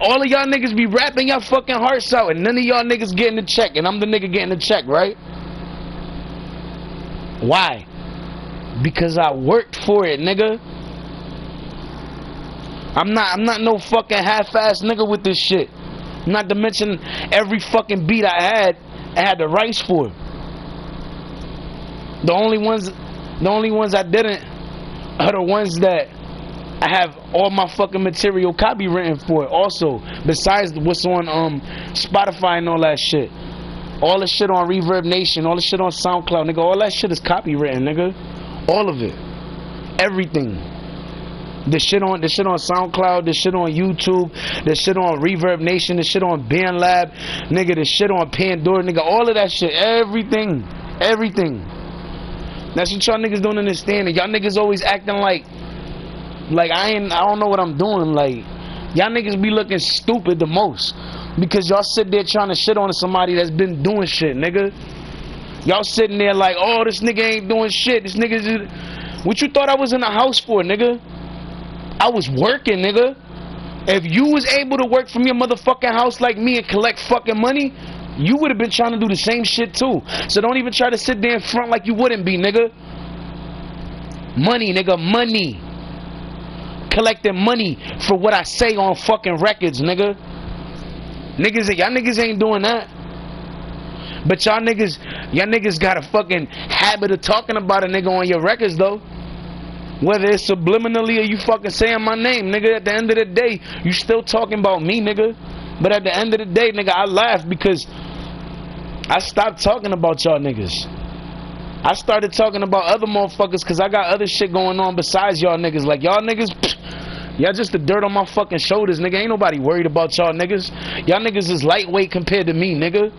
all of y'all niggas be rapping y'all fucking hearts out, and none of y'all niggas getting the check, and I'm the nigga getting the check, right? Why? Because I worked for it, nigga. I'm not no fucking half-ass nigga with this shit. Not to mention every fucking beat I had the rights for. The only ones I didn't are the ones that I have all my fucking material copywritten for. Also, besides what's on Spotify and all that shit. All the shit on Reverb Nation, all the shit on SoundCloud, nigga, all that shit is copywritten, nigga. All of it. Everything. The shit on SoundCloud, the shit on YouTube, the shit on Reverb Nation, the shit on BandLab, nigga, the shit on Pandora, nigga, all of that shit, everything. Everything. That's what y'all niggas don't understand. And y'all niggas always acting like I don't know what I'm doing. Like, y'all niggas be looking stupid the most. Because y'all sit there trying to shit on somebody that's been doing shit, nigga. Y'all sitting there like, oh, this nigga ain't doing shit. This nigga just... What you thought I was in the house for, nigga? I was working, nigga. If you was able to work from your motherfucking house like me and collect fucking money, you would have been trying to do the same shit too. So don't even try to sit there in front like you wouldn't be, nigga. Money, nigga, money. Collecting money for what I say on fucking records, nigga. Y'all niggas ain't doing that. But y'all niggas got a fucking habit of talking about a nigga on your records though. Whether it's subliminally or you fucking saying my name, nigga, at the end of the day, you still talking about me, nigga. But at the end of the day, nigga, I laugh because I stopped talking about y'all niggas. I started talking about other motherfuckers because I got other shit going on besides y'all niggas. Like, y'all niggas, y'all just the dirt on my fucking shoulders, nigga. Ain't nobody worried about y'all niggas. Y'all niggas is lightweight compared to me, nigga.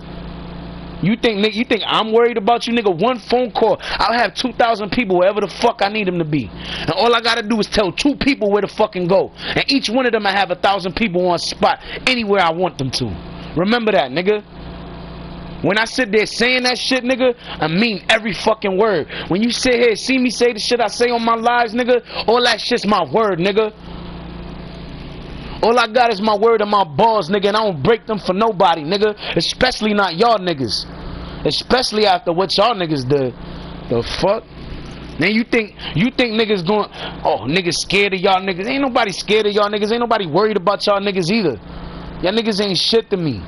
You think I'm worried about you, nigga? One phone call, I'll have 2,000 people wherever the fuck I need them to be. And all I gotta do is tell 2 people where to fucking go. And each one of them I have 1,000 people on spot anywhere I want them to. Remember that, nigga. When I sit there saying that shit, nigga, I mean every fucking word. When you sit here and see me say the shit I say on my lives, nigga, all that shit's my word, nigga. All I got is my word and my balls, nigga, and I don't break them for nobody, nigga. Especially not y'all niggas. Especially after what y'all niggas did. The fuck? Then you think niggas going, oh, niggas scared of y'all niggas. Ain't nobody scared of y'all niggas. Ain't nobody worried about y'all niggas either. Y'all niggas ain't shit to me.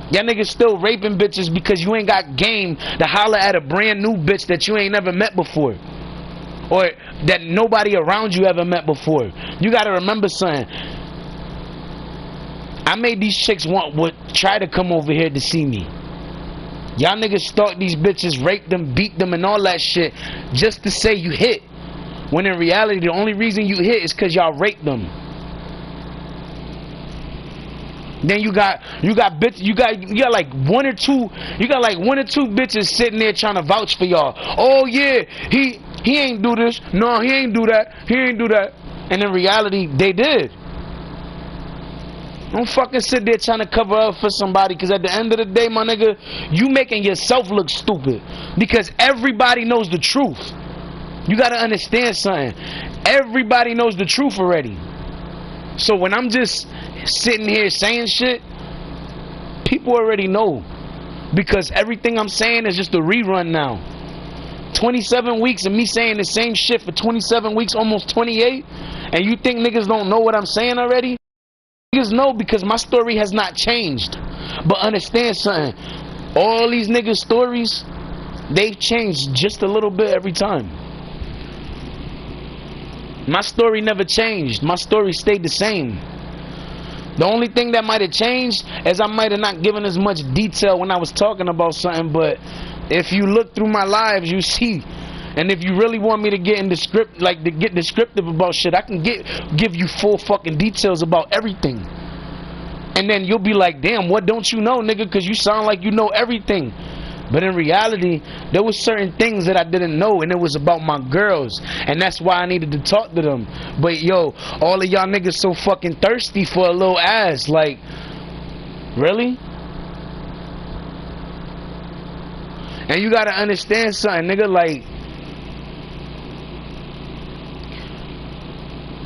Y'all niggas still raping bitches because you ain't got game to holler at a brand new bitch that you ain't never met before. Or that nobody around you ever met before. You gotta remember something. I made these chicks try to come over here to see me. Y'all niggas stalk these bitches, rape them, beat them, and all that shit just to say you hit. When in reality, the only reason you hit is because y'all raped them. Then you got like one or two bitches sitting there trying to vouch for y'all. Oh yeah, he ain't do this. No, he ain't do that. He ain't do that. And in reality, they did. Don't fucking sit there trying to cover up for somebody, because at the end of the day, my nigga, you making yourself look stupid. Because everybody knows the truth. You gotta understand something. Everybody knows the truth already. So when I'm just sitting here saying shit, people already know. Because everything I'm saying is just a rerun now. 27 weeks of me saying the same shit for 27 weeks, almost 28, and you think niggas don't know what I'm saying already? Niggas know, because my story has not changed. But understand something, all these niggas' stories, they've changed just a little bit every time. My story never changed. My story stayed the same. The only thing that might have changed is I might have not given as much detail when I was talking about something, but if you look through my lives, you see. And if you really want me to get in the script, like to get descriptive about shit, I can give you full fucking details about everything. And then you'll be like, damn, what don't you know, nigga? Because you sound like you know everything. But in reality, there was certain things that I didn't know, and it was about my girls, and that's why I needed to talk to them. But yo, all of y'all niggas so fucking thirsty for a little ass, like, really? And you gotta understand something, nigga, like,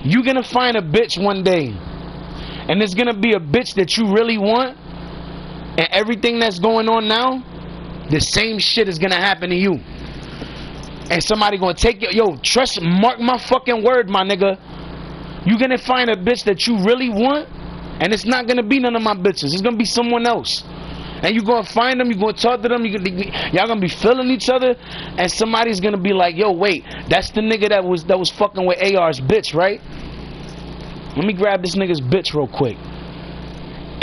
You gonna find a bitch one day, and it's gonna be a bitch that you really want, and everything that's going on now, the same shit is gonna happen to you. And somebody gonna take you. Yo, trust, mark my fucking word, my nigga. You gonna find a bitch that you really want, and it's not gonna be none of my bitches. It's gonna be someone else. And you gonna find them, you gonna talk to them, y'all gonna be feeling each other, and somebody's gonna be like, yo, wait, that's the nigga that was fucking with AR's bitch, right? Let me grab this nigga's bitch real quick.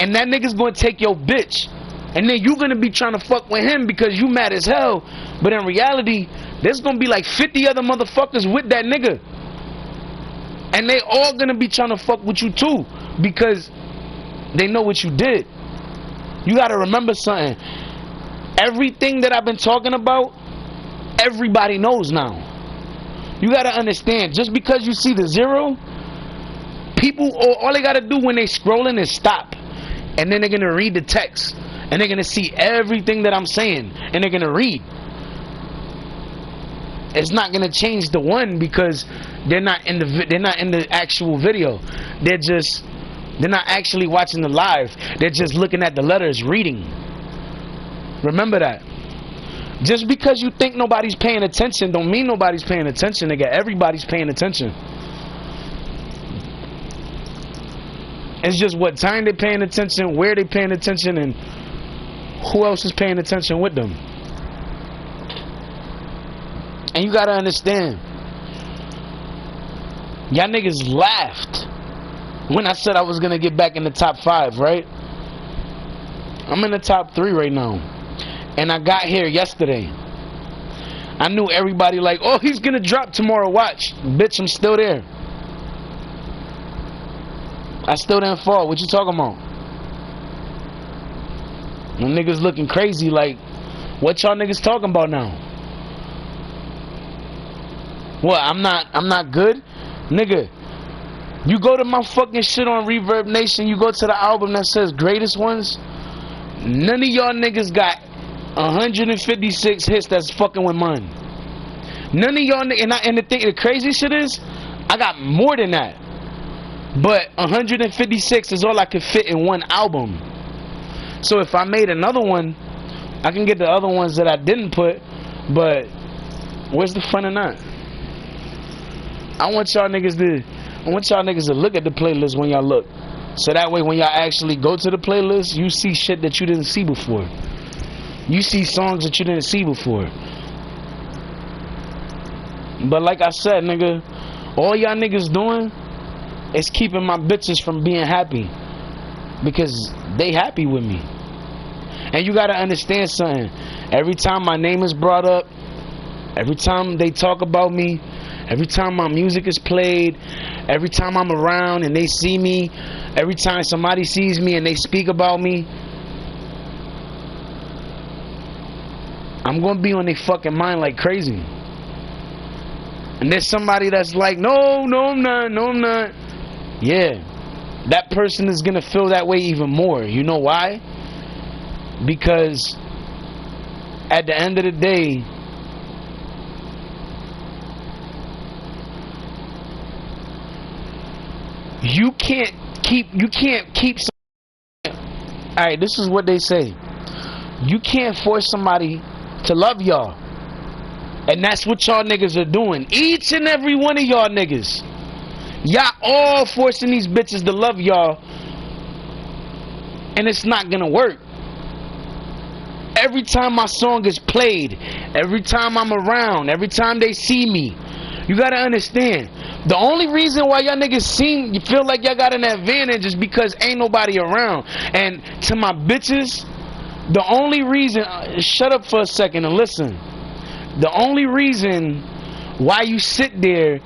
And that nigga's gonna take your bitch, and then you gonna be trying to fuck with him because you mad as hell. But in reality, there's gonna be like 50 other motherfuckers with that nigga, and they all gonna be trying to fuck with you too because they know what you did. You gotta remember something. Everything that I've been talking about, everybody knows now. You gotta understand, just because you see the zero, people, all they gotta do when they scrolling is stop. And then they're gonna read the text. And they're gonna see everything that I'm saying. And they're gonna read. It's not gonna change the one because they're not in the actual video. They're not actually watching the live. They're just looking at the letters, reading. Remember that. Just because you think nobody's paying attention don't mean nobody's paying attention, nigga. Everybody's paying attention. It's just what time they're paying attention, where they're paying attention, and who else is paying attention with them. And you gotta understand, y'all niggas laughed when I said I was gonna get back in the top 5, right? I'm in the top 3 right now. And I got here yesterday. I knew everybody like, oh, he's gonna drop tomorrow, watch. Bitch, I'm still there. I still didn't fall. What you talking about? Them niggas looking crazy like, what y'all niggas talking about now? What, I'm not good? Nigga, you go to my fucking shit on Reverb Nation, you go to the album that says greatest ones, none of y'all niggas got 156 hits that's fucking with mine. None of y'all niggas, and the crazy shit is, I got more than that. But 156 is all I could fit in one album. So if I made another one, I can get the other ones that I didn't put, but where's the fun in that? I want y'all niggas to look at the playlist when y'all look. So that way when y'all actually go to the playlist, you see shit that you didn't see before. You see songs that you didn't see before. But like I said, nigga, all y'all niggas doing is keeping my bitches from being happy. Because they happy with me. And you gotta understand something. Every time my name is brought up, every time they talk about me, every time my music is played, every time I'm around and they see me, every time somebody sees me and they speak about me, I'm gonna be on their fucking mind like crazy. And there's somebody that's like, no, I'm not. Yeah, that person is gonna feel that way even more. You know why? Because at the end of the day, you can't keep alright, this is what they say. You can't force somebody to love y'all. And that's what y'all niggas are doing. Each and every one of y'all niggas. Y'all all forcing these bitches to love y'all. And it's not gonna work. Every time my song is played, every time I'm around, every time they see me, you gotta understand, the only reason why y'all niggas you feel like y'all got an advantage is because ain't nobody around. And to my bitches, the only reason, shut up for a second and listen. The only reason why you sit there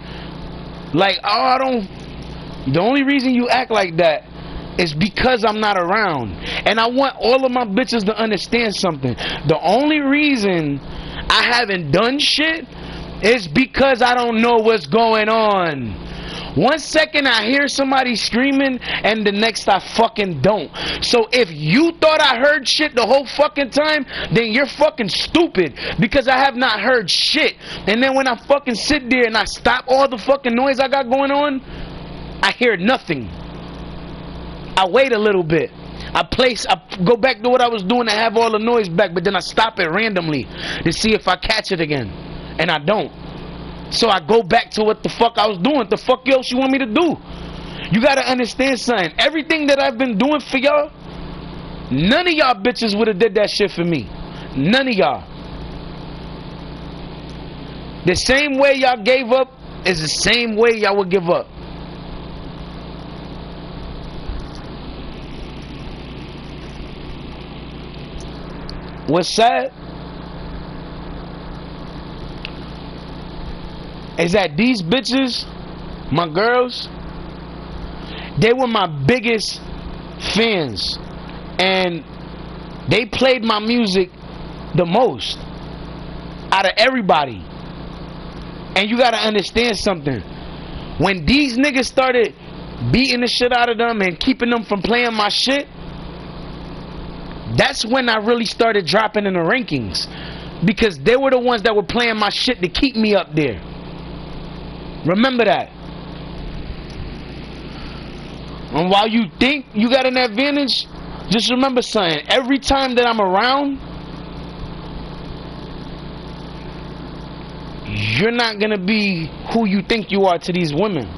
like, oh, the only reason you act like that is because I'm not around. And I want all of my bitches to understand something. The only reason I haven't done shit is because I don't know what's going on. 1 second I hear somebody screaming and the next I fucking don't. So if you thought I heard shit the whole fucking time, then you're fucking stupid, because I have not heard shit. And then when I fucking sit there and I stop all the fucking noise I got going on, I hear nothing. I wait a little bit. I go back to what I was doing to have all the noise back, but then I stop it randomly to see if I catch it again. And I don't. So I go back to what the fuck I was doing. What the fuck else you want me to do? You gotta understand something. Everything that I've been doing for y'all, none of y'all bitches would have did that shit for me. None of y'all. The same way y'all gave up is the same way y'all would give up. What's sad is that these bitches, my girls, they were my biggest fans, and they played my music the most out of everybody. And you gotta understand something. When these niggas started beating the shit out of them and keeping them from playing my shit, that's when I really started dropping in the rankings, because they were the ones that were playing my shit to keep me up there. Remember that. And while you think you got an advantage, just remember something. Every time that I'm around, you're not gonna be who you think you are to these women.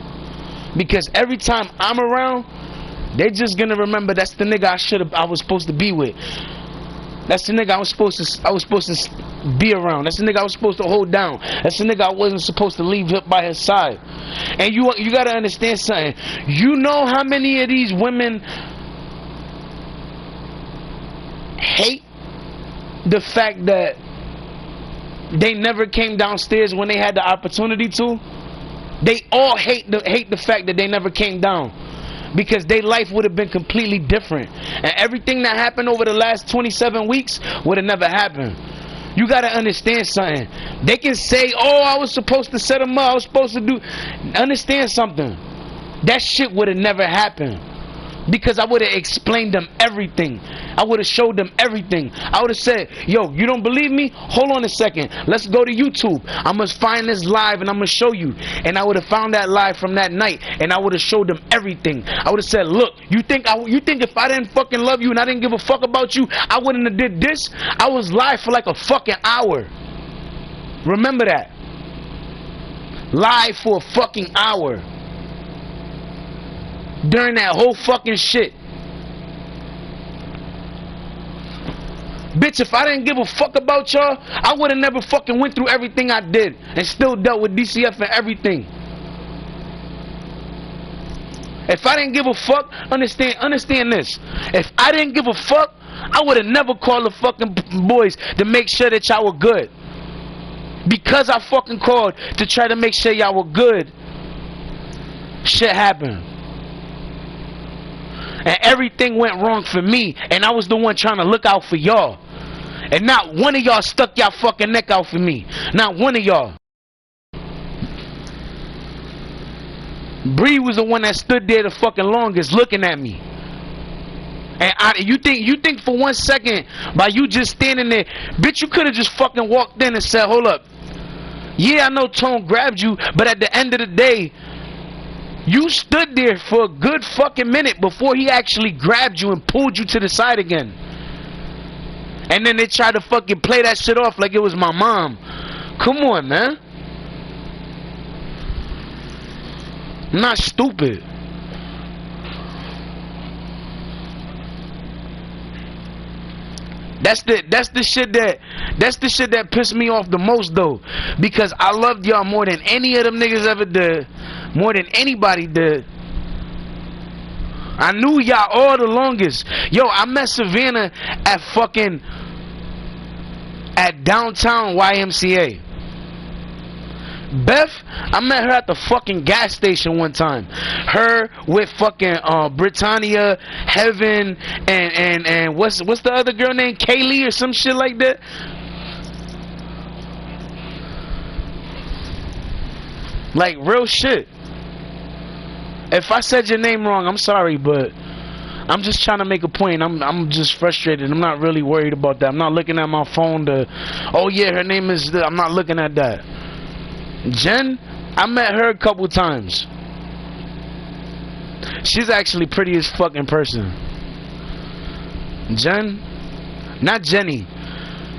Because every time I'm around, they just gonna remember that's the nigga I was supposed to be with. That's the nigga I was supposed to be around. That's the nigga I was supposed to hold down. That's the nigga I wasn't supposed to leave by his side. And you gotta understand something. You know how many of these women hate the fact that they never came downstairs when they had the opportunity to? They all hate the fact that they never came down, because their life would have been completely different, and everything that happened over the last 27 weeks would have never happened. You gotta understand something. They can say, oh, I was supposed to set them up, I was supposed to do. Understand something. That shit would have never happened, because I would have explained them everything. I would have showed them everything. I would have said, yo, you don't believe me? Hold on a second. Let's go to YouTube. I must find this live and I'm going to show you. And I would have found that live from that night, and I would have showed them everything. I would have said, look, you think if I didn't fucking love you and I didn't give a fuck about you, I wouldn't have did this? I was live for like a fucking hour. Remember that. Live for a fucking hour. During that whole fucking shit. Bitch, if I didn't give a fuck about y'all, I would have never fucking went through everything I did and still dealt with DCF and everything. If I didn't give a fuck, understand this. If I didn't give a fuck, I would have never called the fucking boys to make sure that y'all were good. Because I fucking called to try to make sure y'all were good, shit happened. And everything went wrong for me, and I was the one trying to look out for y'all. And not one of y'all stuck y'all fucking neck out for me. Not one of y'all. Bree was the one that stood there the fucking longest looking at me. And you think for 1 second, by you just standing there, bitch, you could have just fucking walked in and said, hold up. Yeah, I know Tone grabbed you, but at the end of the day, you stood there for a good fucking minute before he actually grabbed you and pulled you to the side again. And then they tried to fucking play that shit off like it was my mom. Come on, man. I'm not stupid. That's the shit that pissed me off the most though, because I loved y'all more than any of them niggas ever did, more than anybody did. I knew y'all all the longest. Yo, I met Savannah at downtown YMCA. Beth, I met her at the fucking gas station one time. Her with fucking Britannia, Heaven, and what's the other girl named Kaylee or some shit like that. Like real shit. If I said your name wrong, I'm sorry, but I'm just trying to make a point. I'm just frustrated. I'm not really worried about that. I'm not looking at my phone to, oh yeah, her name is. I'm not looking at that. Jen, I met her a couple times. She's actually pretty as fucking person. Jen, not Jenny.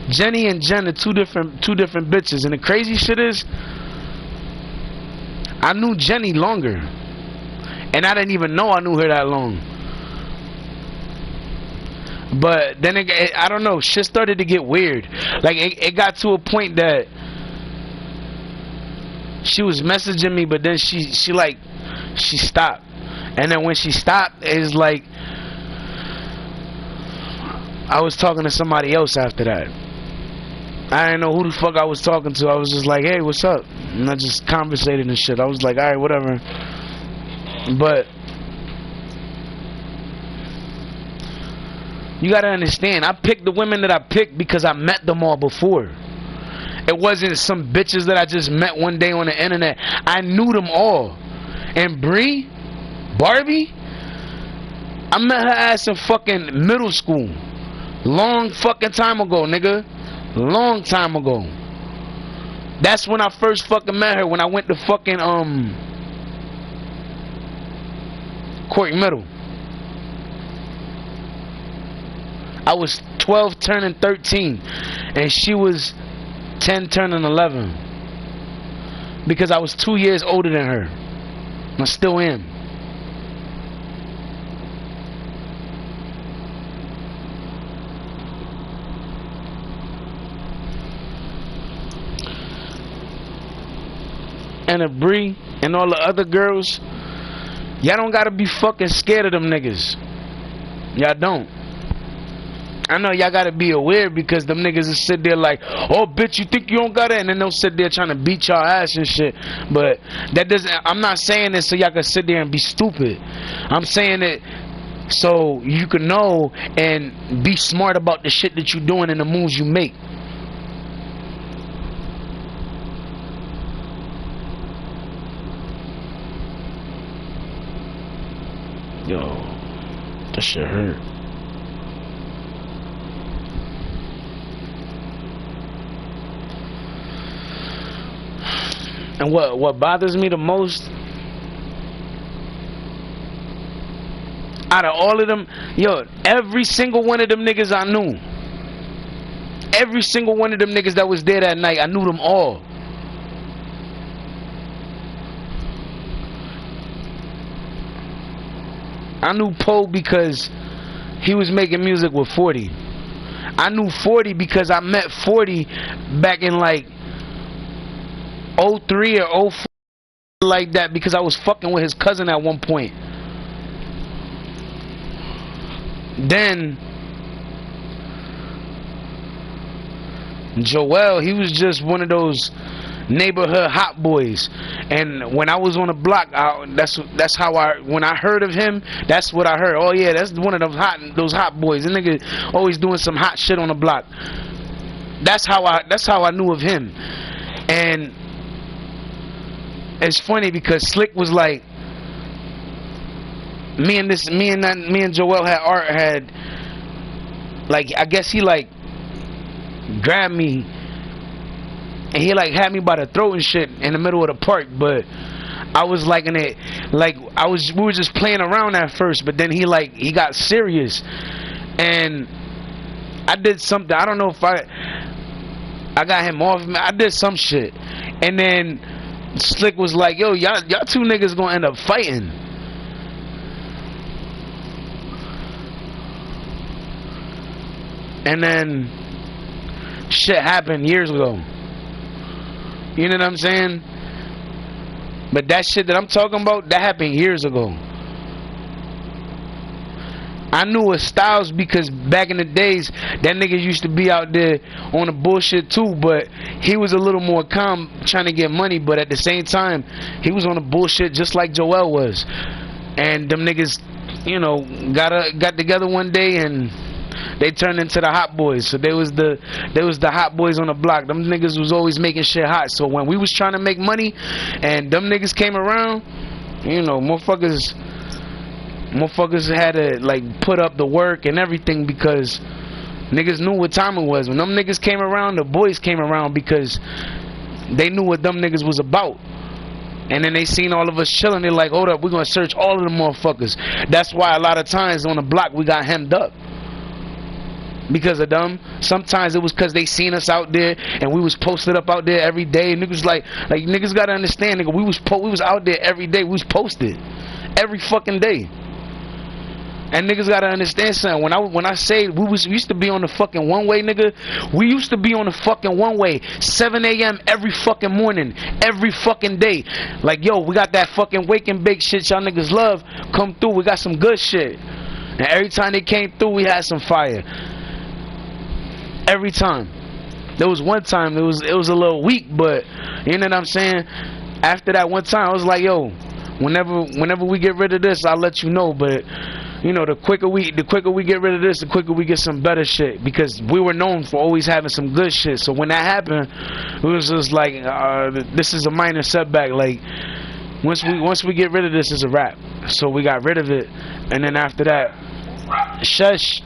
Jenny and Jen are two different bitches. And the crazy shit is, I knew Jenny longer, and I didn't even know I knew her that long. But then I don't know, shit started to get weird. Like it got to a point that she was messaging me, but then she stopped. And then when she stopped, it's like I was talking to somebody else after that. I didn't know who the fuck I was talking to. I was just like, hey, what's up? And I just conversated and shit. I was like, alright, whatever. But you gotta understand, I picked the women that I picked because I met them all before. It wasn't some bitches that I just met one day on the internet. I knew them all. And Barbie, I met her ass in fucking middle school. Long fucking time ago, nigga. Long time ago. That's when I first fucking met her, when I went to fucking Court Middle. I was 12 turning 13 and she was 10 turning 11, because I was 2 years older than her. I still am. And if Bree and all the other girls, y'all don't gotta be fucking scared of them niggas. Y'all don't. I know y'all gotta be aware, because them niggas will sit there like, oh bitch, you think you don't got it? And then they'll sit there trying to beat y'all ass and shit. But that doesn't, I'm not saying this so y'all can sit there and be stupid. I'm saying it so you can know and be smart about the shit that you're doing and the moves you make. Yo, that shit hurt. And what bothers me the most, out of all of them, yo, every single one of them niggas I knew. Every single one of them niggas that was there that night, I knew them all. I knew Poe because he was making music with 40. I knew 40 because I met 40 back in like 03 or 04, like that, because I was fucking with his cousin at one point. Then Joel, he was just one of those neighborhood hot boys, and when I was on the block, that's how when I heard of him, that's what I heard. Oh yeah, that's one of those hot boys. The nigga always doing some hot shit on the block. That's how I knew of him. And it's funny because Slick was like, me and Joel had like, I guess he like grabbed me and he like had me by the throat and shit in the middle of the park, but I was like in it, like we were just playing around at first, but then he got serious, and I did something. I don't know if I got him off. I did some shit, and then Slick was like, yo, y'all two niggas gonna end up fighting. And then shit happened years ago. You know what I'm saying? But that shit that I'm talking about, that happened years ago. I knew of Styles because back in the days, that nigga used to be out there on the bullshit too, but he was a little more calm trying to get money, but at the same time, he was on the bullshit just like Joel was. And them niggas, you know, got together one day and they turned into the hot boys. So they was the hot boys on the block. Them niggas was always making shit hot. So when we was trying to make money and them niggas came around, you know, motherfuckers had to like put up the work and everything, because niggas knew what time it was. When them niggas came around, the boys came around because they knew what them niggas was about. And then they seen all of us chilling. They're like, hold up, we're gonna search all of the motherfuckers. That's why a lot of times on the block we got hemmed up. Because of them. Sometimes it was because they seen us out there and we was posted up out there every day. Niggas like niggas gotta understand, nigga, we was out there every day. We was posted every fucking day. And niggas gotta understand something. When I say we used to be on the fucking one-way, nigga, we used to be on the fucking one-way 7 a.m. every fucking morning, every fucking day. Like, yo, we got that fucking wake and bake shit y'all niggas love. Come through, we got some good shit. And every time they came through, we had some fire. Every time. There was one time it was a little weak, but you know what I'm saying? After that one time, I was like, yo, whenever we get rid of this, I'll let you know. But you know, the quicker we get rid of this, the quicker we get some better shit. Because we were known for always having some good shit. So when that happened, it was just like, this is a minor setback. Like, once we get rid of this, it's a wrap. So we got rid of it, and then after that, shush.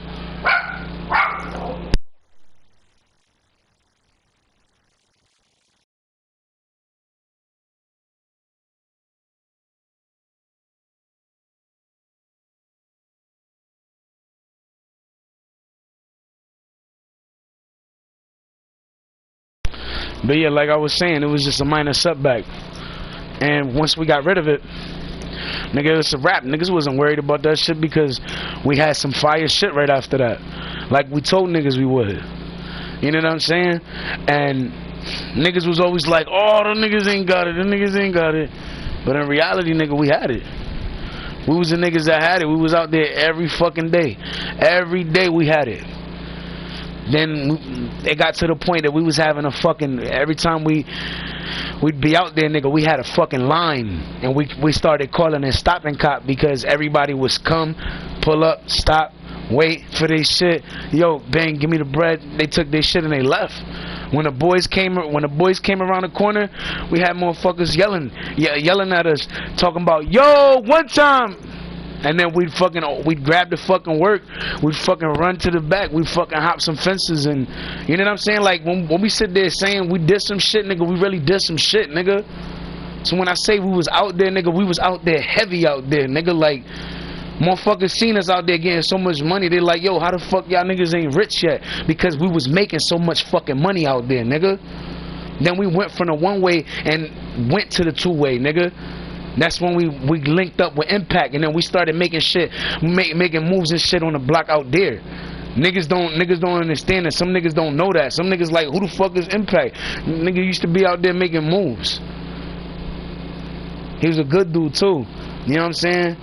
But yeah, like I was saying, it was just a minor setback. And once we got rid of it, nigga, it's a wrap. Niggas wasn't worried about that shit because we had some fire shit right after that. Like we told niggas we would. You know what I'm saying? And niggas was always like, oh, the niggas ain't got it, the niggas ain't got it. But in reality, nigga, we had it. We was the niggas that had it. We was out there every fucking day. Every day we had it. Then it got to the point that we was having a fucking, every time we'd be out there, nigga, we had a fucking line. And we started calling it stop and cop because everybody was come, pull up, stop, wait for their shit. Yo, bang, give me the bread. They took their shit and they left. When the boys came around the corner, we had motherfuckers yelling at us, talking about, yo, one time. And then we'd grab the fucking work, we'd fucking run to the back, we'd fucking hop some fences, and you know what I'm saying? Like when we sit there saying we did some shit, nigga, we really did some shit, nigga. So when I say we was out there, nigga, we was out there heavy out there, nigga. Like motherfuckers seen us out there getting so much money, they like, yo, how the fuck y'all niggas ain't rich yet? Because we was making so much fucking money out there, nigga. Then we went from the one-way and went to the two-way, nigga. That's when we linked up with Impact, and then we started making shit, making moves and shit on the block out there. Niggas don't understand that. Some niggas don't know that. Some niggas like, who the fuck is Impact? Nigga used to be out there making moves. He was a good dude too. You know what I'm saying?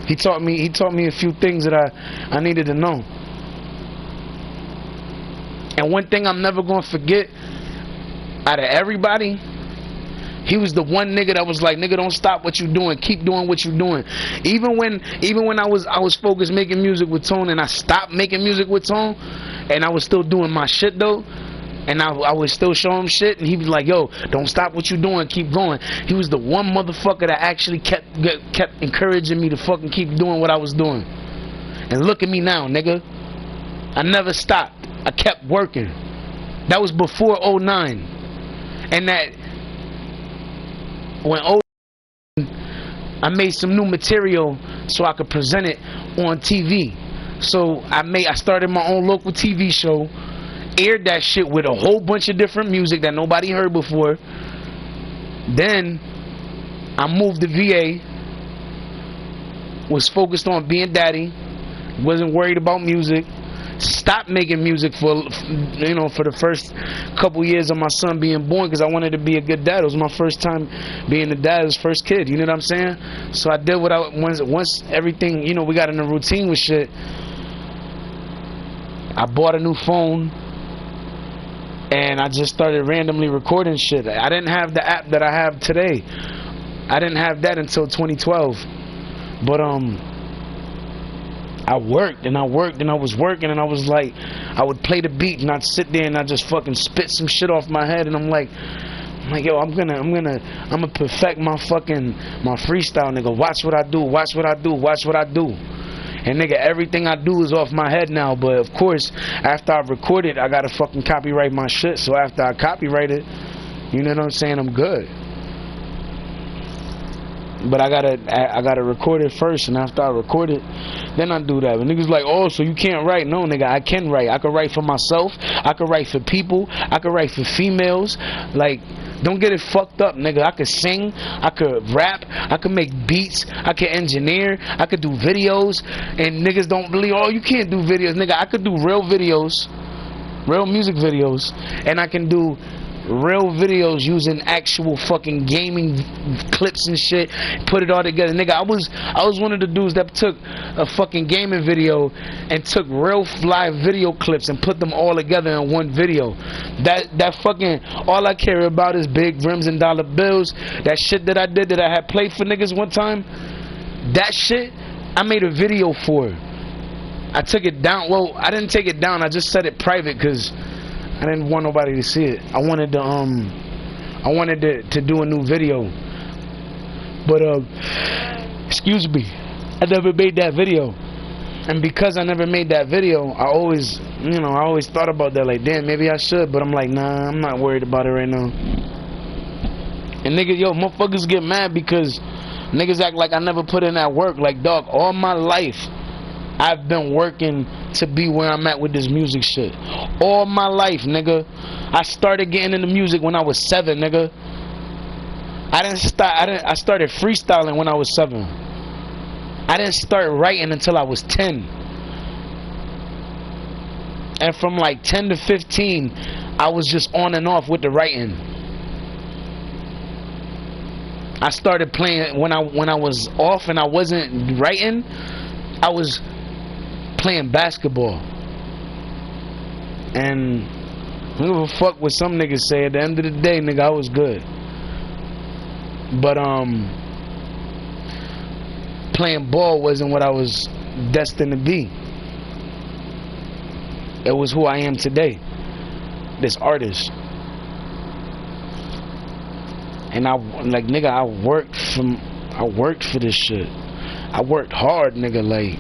He taught me a few things that I needed to know. And one thing I'm never gonna forget, out of everybody, he was the one nigga that was like, nigga, don't stop what you doing, keep doing what you doing. Even when I was focused making music with Tone, and I stopped making music with Tone, and I was still doing my shit though, and I would still show him shit, and he was like, yo, don't stop what you doing, keep going. He was the one motherfucker that actually kept encouraging me to fucking keep doing what I was doing. And look at me now, nigga. I never stopped. I kept working. That was before 09. And that when I made some new material so I could present it on TV. So I started my own local TV show, aired that shit with a whole bunch of different music that nobody heard before. Then I moved to VA, was focused on being daddy, wasn't worried about music. Stopped making music for the first couple years of my son being born, because I wanted to be a good dad. It was my first time being a dad, his first kid. You know what I'm saying? So I did what once everything, you know, we got in a routine with shit. I bought a new phone and I just started randomly recording shit. I didn't have the app that I have today. I didn't have that until 2012. But I worked and I was working, and I was like, I would play the beat and I'd sit there and I'd just fucking spit some shit off my head, and I'm like, yo, I'm gonna perfect my freestyle, nigga. Watch what I do, watch what I do, watch what I do. And nigga, everything I do is off my head now. But of course, after I record it, I gotta fucking copyright my shit. So after I copyright it, You know what I'm saying? I'm good. But I gotta record it first, and after I record it, then I do that. But niggas like, oh, so you can't write? No, nigga, I can write. I can write for myself. I can write for people. I can write for females. Like, don't get it fucked up, nigga. I could sing. I could rap. I could make beats. I could engineer. I could do videos. And niggas don't believe, oh, you can't do videos, nigga. I could do real videos, real music videos, and I can do real videos using actual fucking gaming clips and shit, put it all together. Nigga, I was one of the dudes that took a fucking gaming video and took real fly video clips and put them all together in one video. That fucking, all I care about is big rims and dollar bills. That shit that I did, that I had played for niggas one time, that shit I made a video for. I took it down. Well, I didn't take it down, I just set it private because I didn't want nobody to see it. I wanted to do a new video. But excuse me, I never made that video. And because I never made that video, I always thought about that, like, damn, maybe I should, but I'm like, nah, I'm not worried about it right now. And niggas, yo, motherfuckers get mad because niggas act like I never put in that work. Like, dog, all my life I've been working to be where I'm at with this music shit. All my life, nigga. I started getting into music when I was 7, nigga. I started freestyling when I was 7. I didn't start writing until I was 10. And from like 10 to 15, I was just on and off with the writing. I started playing when I was off and I wasn't writing. I was playing basketball. And I don't give a fuck what some niggas say. At the end of the day, nigga, I was good. But playing ball wasn't what I was destined to be. It was who I am today, this artist. And I worked for this shit. I worked hard, nigga. Like,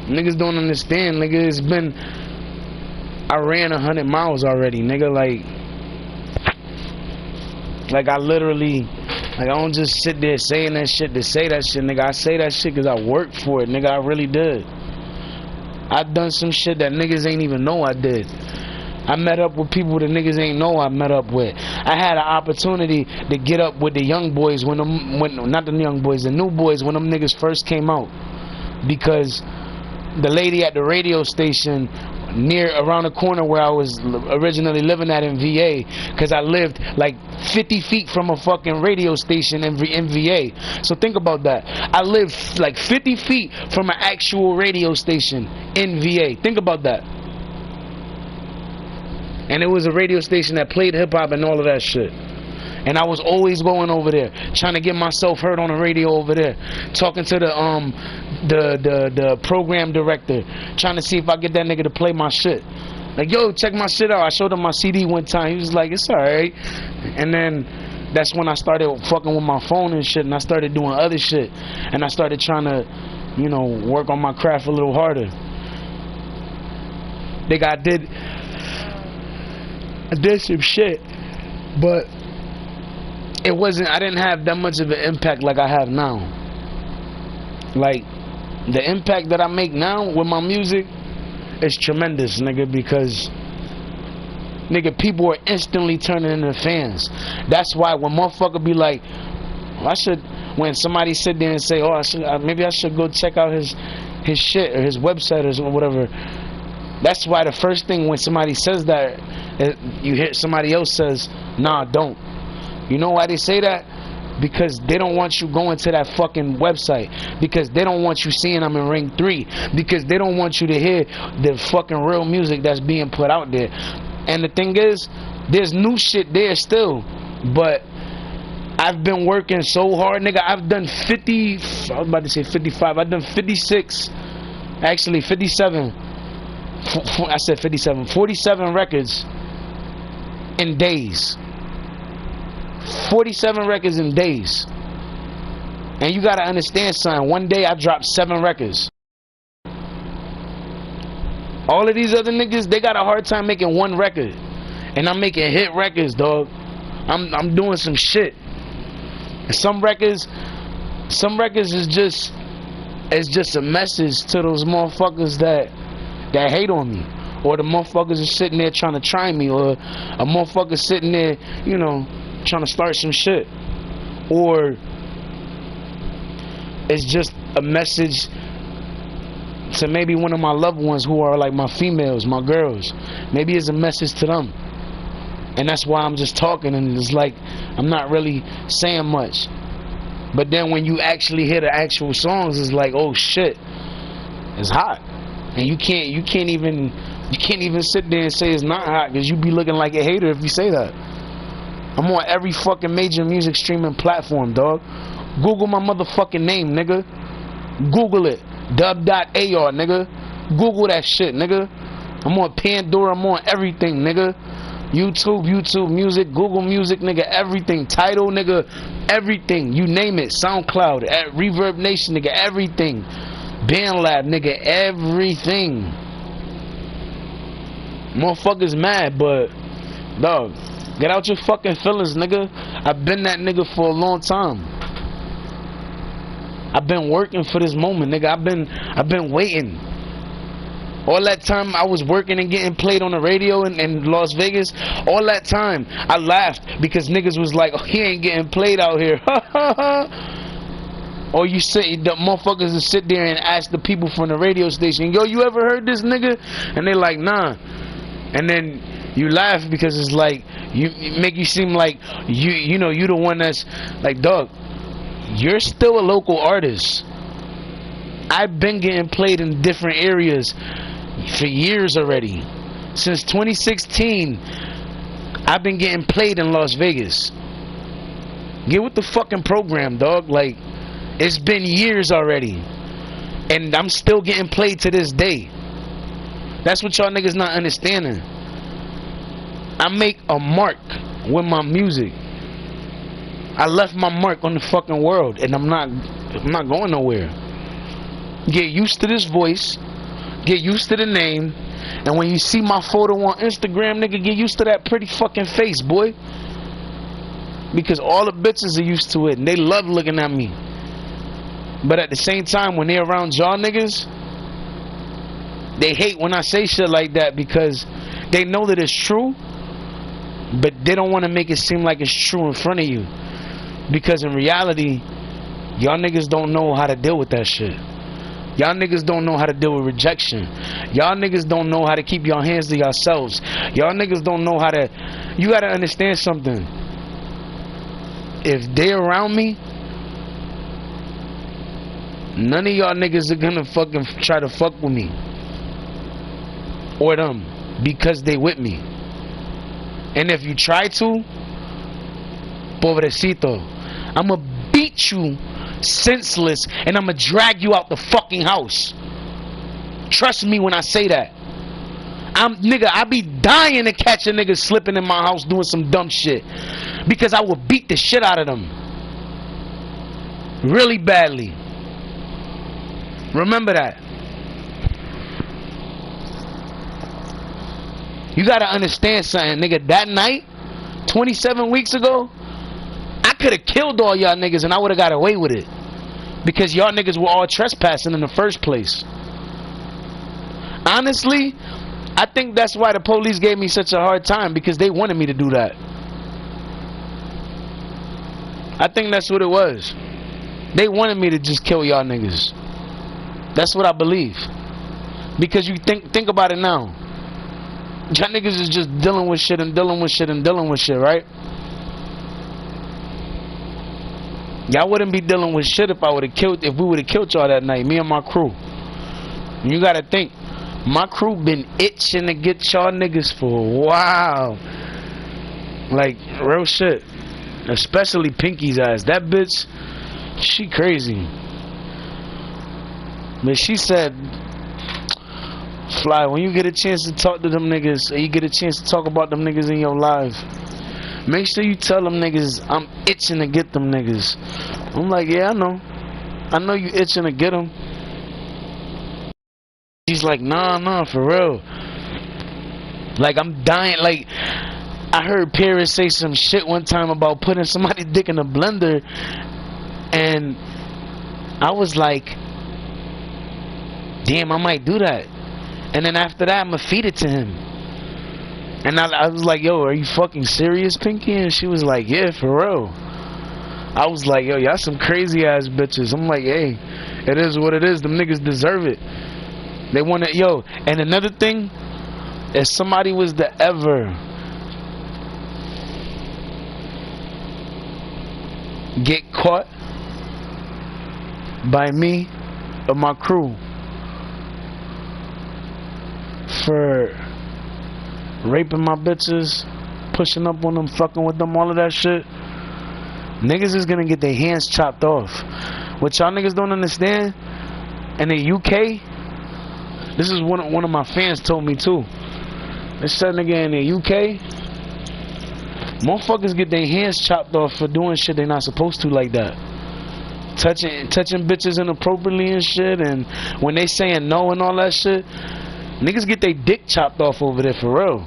niggas don't understand, nigga. It's been, I ran 100 miles already, nigga. Like I literally, like, I don't just sit there saying that shit to say that shit, nigga. I say that shit because I worked for it, nigga. I really did. I done some shit that niggas ain't even know I did. I met up with people that niggas ain't know I met up with. I had an opportunity to get up with the young boys not the young boys, the new boys when them niggas first came out. Because the lady at the radio station around the corner where I was originally living at in VA, because I lived like 50 feet from a fucking radio station in VA. So think about that. I lived like 50 feet from an actual radio station in VA. Think about that. And it was a radio station that played hip-hop and all of that shit. And I was always going over there, trying to get myself heard on the radio over there, talking to the program director, trying to see if I get that nigga to play my shit. Like, yo, check my shit out. I showed him my CD one time. He was like, it's alright. And then that's when I started fucking with my phone and shit, and I started doing other shit. And I started trying to, work on my craft a little harder. I did some shit, but I didn't have that much of an impact like I have now. Like, the impact that I make now with my music is tremendous, nigga, because, nigga, people are instantly turning into fans. That's why when motherfucker be like, when somebody sit there and say, oh, maybe I should go check out his shit or his website or whatever. That's why the first thing when somebody says that, you hear somebody else says, nah, don't. You know why they say that? Because they don't want you going to that fucking website. Because they don't want you seeing them in Ring 3. Because they don't want you to hear the fucking real music that's being put out there. And the thing is, there's new shit there still. But I've been working so hard, nigga. I've done 50, I was about to say 55. I've done 56, actually 57. I said 57. 47 records in days. 47 records in days. And you gotta understand, son, one day I dropped 7 records. All of these other niggas, they got a hard time making one record. And I'm making hit records, dog. I'm doing some shit. And some records is just, it's just a message to those motherfuckers that hate on me, or the motherfuckers are sitting there trying to try me, or a motherfucker sitting there, you know, trying to start some shit, or it's just a message to maybe one of my loved ones who are like my females, my girls. Maybe it's a message to them, and that's why I'm just talking, and it's like I'm not really saying much. But then when you actually hear the actual songs, it's like, oh shit, it's hot. And you can't even sit there and say it's not hot, because you be looking like a hater if you say that. I'm on every fucking major music streaming platform, dog. Google my motherfucking name, nigga. Google it. Dub.AR, nigga. Google that shit, nigga. I'm on Pandora, I'm on everything, nigga. YouTube Music, Google Music, nigga, everything. Tidal, nigga, everything. You name it. SoundCloud, Reverb Nation, nigga, everything. BandLab, nigga, everything. Motherfuckers mad, but dog, get out your fucking feelings, nigga. I've been that nigga for a long time. I've been working for this moment, nigga. I've been waiting. All that time I was working and getting played on the radio in Las Vegas, all that time I laughed because niggas was like, oh, he ain't getting played out here. Or you sit, the motherfuckers will sit there and ask the people from the radio station, yo, you ever heard this nigga? And they like, nah. And then you laugh because it's like, it make you seem like you know, you the one that's like, dog, you're still a local artist. I've been getting played in different areas for years already. Since 2016, I've been getting played in Las Vegas. Get with the fucking program, dog. Like, it's been years already, and I'm still getting played to this day. That's what y'all niggas not understanding. I make a mark with my music. I left my mark on the fucking world, and I'm not going nowhere. Get used to this voice, get used to the name, and when you see my photo on Instagram, nigga, get used to that pretty fucking face, boy. Because all the bitches are used to it, and they love looking at me. But at the same time, when they're around y'all niggas, they hate when I say shit like that, because they know that it's true, but they don't want to make it seem like it's true in front of you. Because in reality, y'all niggas don't know how to deal with that shit. Y'all niggas don't know how to deal with rejection. Y'all niggas don't know how to keep your hands to yourselves. Y'all niggas don't know how to... You gotta understand something. If they around me, none of y'all niggas are gonna fucking try to fuck with me or them, because they with me. And if you try to, pobrecito, I'ma beat you senseless, and I'ma drag you out the fucking house. Trust me when I say that. Nigga, I be dying to catch a nigga slipping in my house doing some dumb shit, because I will beat the shit out of them really badly. Remember that. You gotta understand something, nigga. That night, 27 weeks ago, I could have killed all y'all niggas and I would have got away with it, because y'all niggas were all trespassing in the first place. Honestly, I think that's why the police gave me such a hard time, because they wanted me to do that. I think that's what it was. They wanted me to just kill y'all niggas. That's what I believe. Because you think about it now. Y'all niggas is just dealing with shit and dealing with shit and dealing with shit, right? Y'all wouldn't be dealing with shit if we would have killed y'all that night, me and my crew. And you gotta think, my crew been itching to get y'all niggas for a while. Like, real shit. Especially Pinky's ass. That bitch, she crazy. But she said, Fly, when you get a chance to talk to them niggas, or you get a chance to talk about them niggas in your life, make sure you tell them niggas I'm itching to get them niggas. I'm like, yeah, I know. I know you itching to get them. She's like, nah, for real. Like, I'm dying. Like, I heard Paris say some shit one time about putting somebody's dick in a blender, and I was like, damn, I might do that. And then after that, I'ma feed it to him. And I was like, yo, are you fucking serious, Pinky? And she was like, yeah, for real. I was like, yo, y'all some crazy ass bitches. I'm like, hey, it is what it is. Them niggas deserve it. They want it, yo. And another thing, if somebody was to ever get caught by me or my crew for raping my bitches, pushing up on them, fucking with them, all of that shit, niggas is gonna get their hands chopped off. What y'all niggas don't understand, in the UK, this is one of my fans told me too. This said nigga in the UK, motherfuckers get their hands chopped off for doing shit they not supposed to like that. Touching bitches inappropriately and shit, and when they saying no and all that shit, niggas get their dick chopped off over there for real.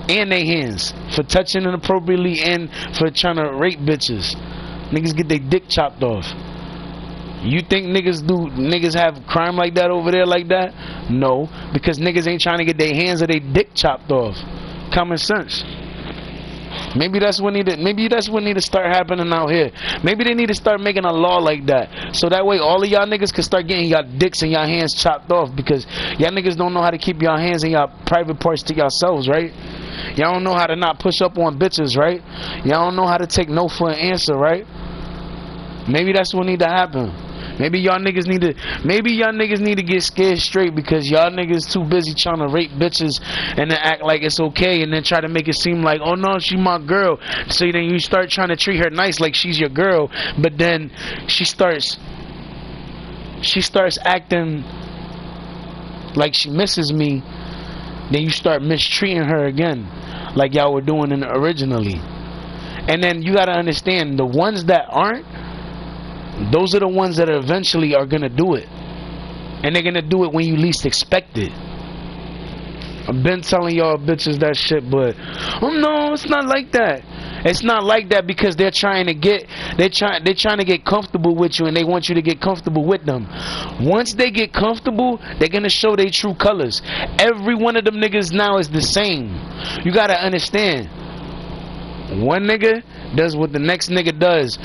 And their hands for touching inappropriately and for trying to rape bitches. Niggas get their dick chopped off. You think niggas have crime like that over there like that? No, because niggas ain't trying to get their hands or their dick chopped off. Common sense. Maybe that's what need to start happening out here. Maybe they need to start making a law like that, so that way all of y'all niggas can start getting y'all dicks and y'all hands chopped off, because y'all niggas don't know how to keep y'all hands and y'all private parts to yourselves, right? Y'all don't know how to not push up on bitches, right? Y'all don't know how to take no for an answer, right? Maybe that's what need to happen. Maybe y'all niggas need to get scared straight, because y'all niggas too busy trying to rape bitches and then act like it's okay, and then try to make it seem like, oh no, she my girl. So then you start trying to treat her nice like she's your girl, but then she starts acting like she misses me. Then you start mistreating her again, like y'all were doing originally. And then you gotta understand, the ones that aren't, those are the ones that eventually are gonna do it, and they're gonna do it when you least expect it. I've been telling y'all bitches that shit, but oh no, it's not like that. It's not like that because they're trying to get comfortable with you, and they want you to get comfortable with them. Once they get comfortable, they're gonna show their true colors. Every one of them niggas now is the same. You gotta understand. One nigga does what the next nigga does.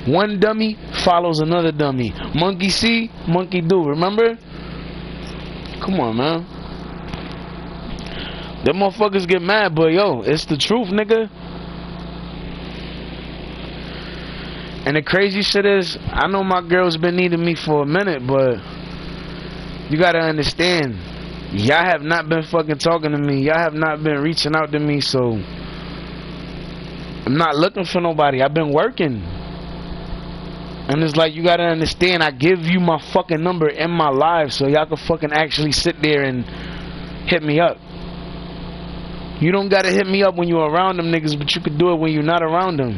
One dummy follows another dummy. Monkey see, monkey do. Remember? Come on, man. Them motherfuckers get mad, but yo, it's the truth, nigga. And the crazy shit is, I know my girl's been needing me for a minute, but you gotta understand, y'all have not been fucking talking to me. Y'all have not been reaching out to me, so I'm not looking for nobody. I've been working. And it's like, you gotta understand, I give you my fucking number in my live so y'all can fucking actually sit there and hit me up. You don't gotta hit me up when you're around them niggas, but you could do it when you're not around them.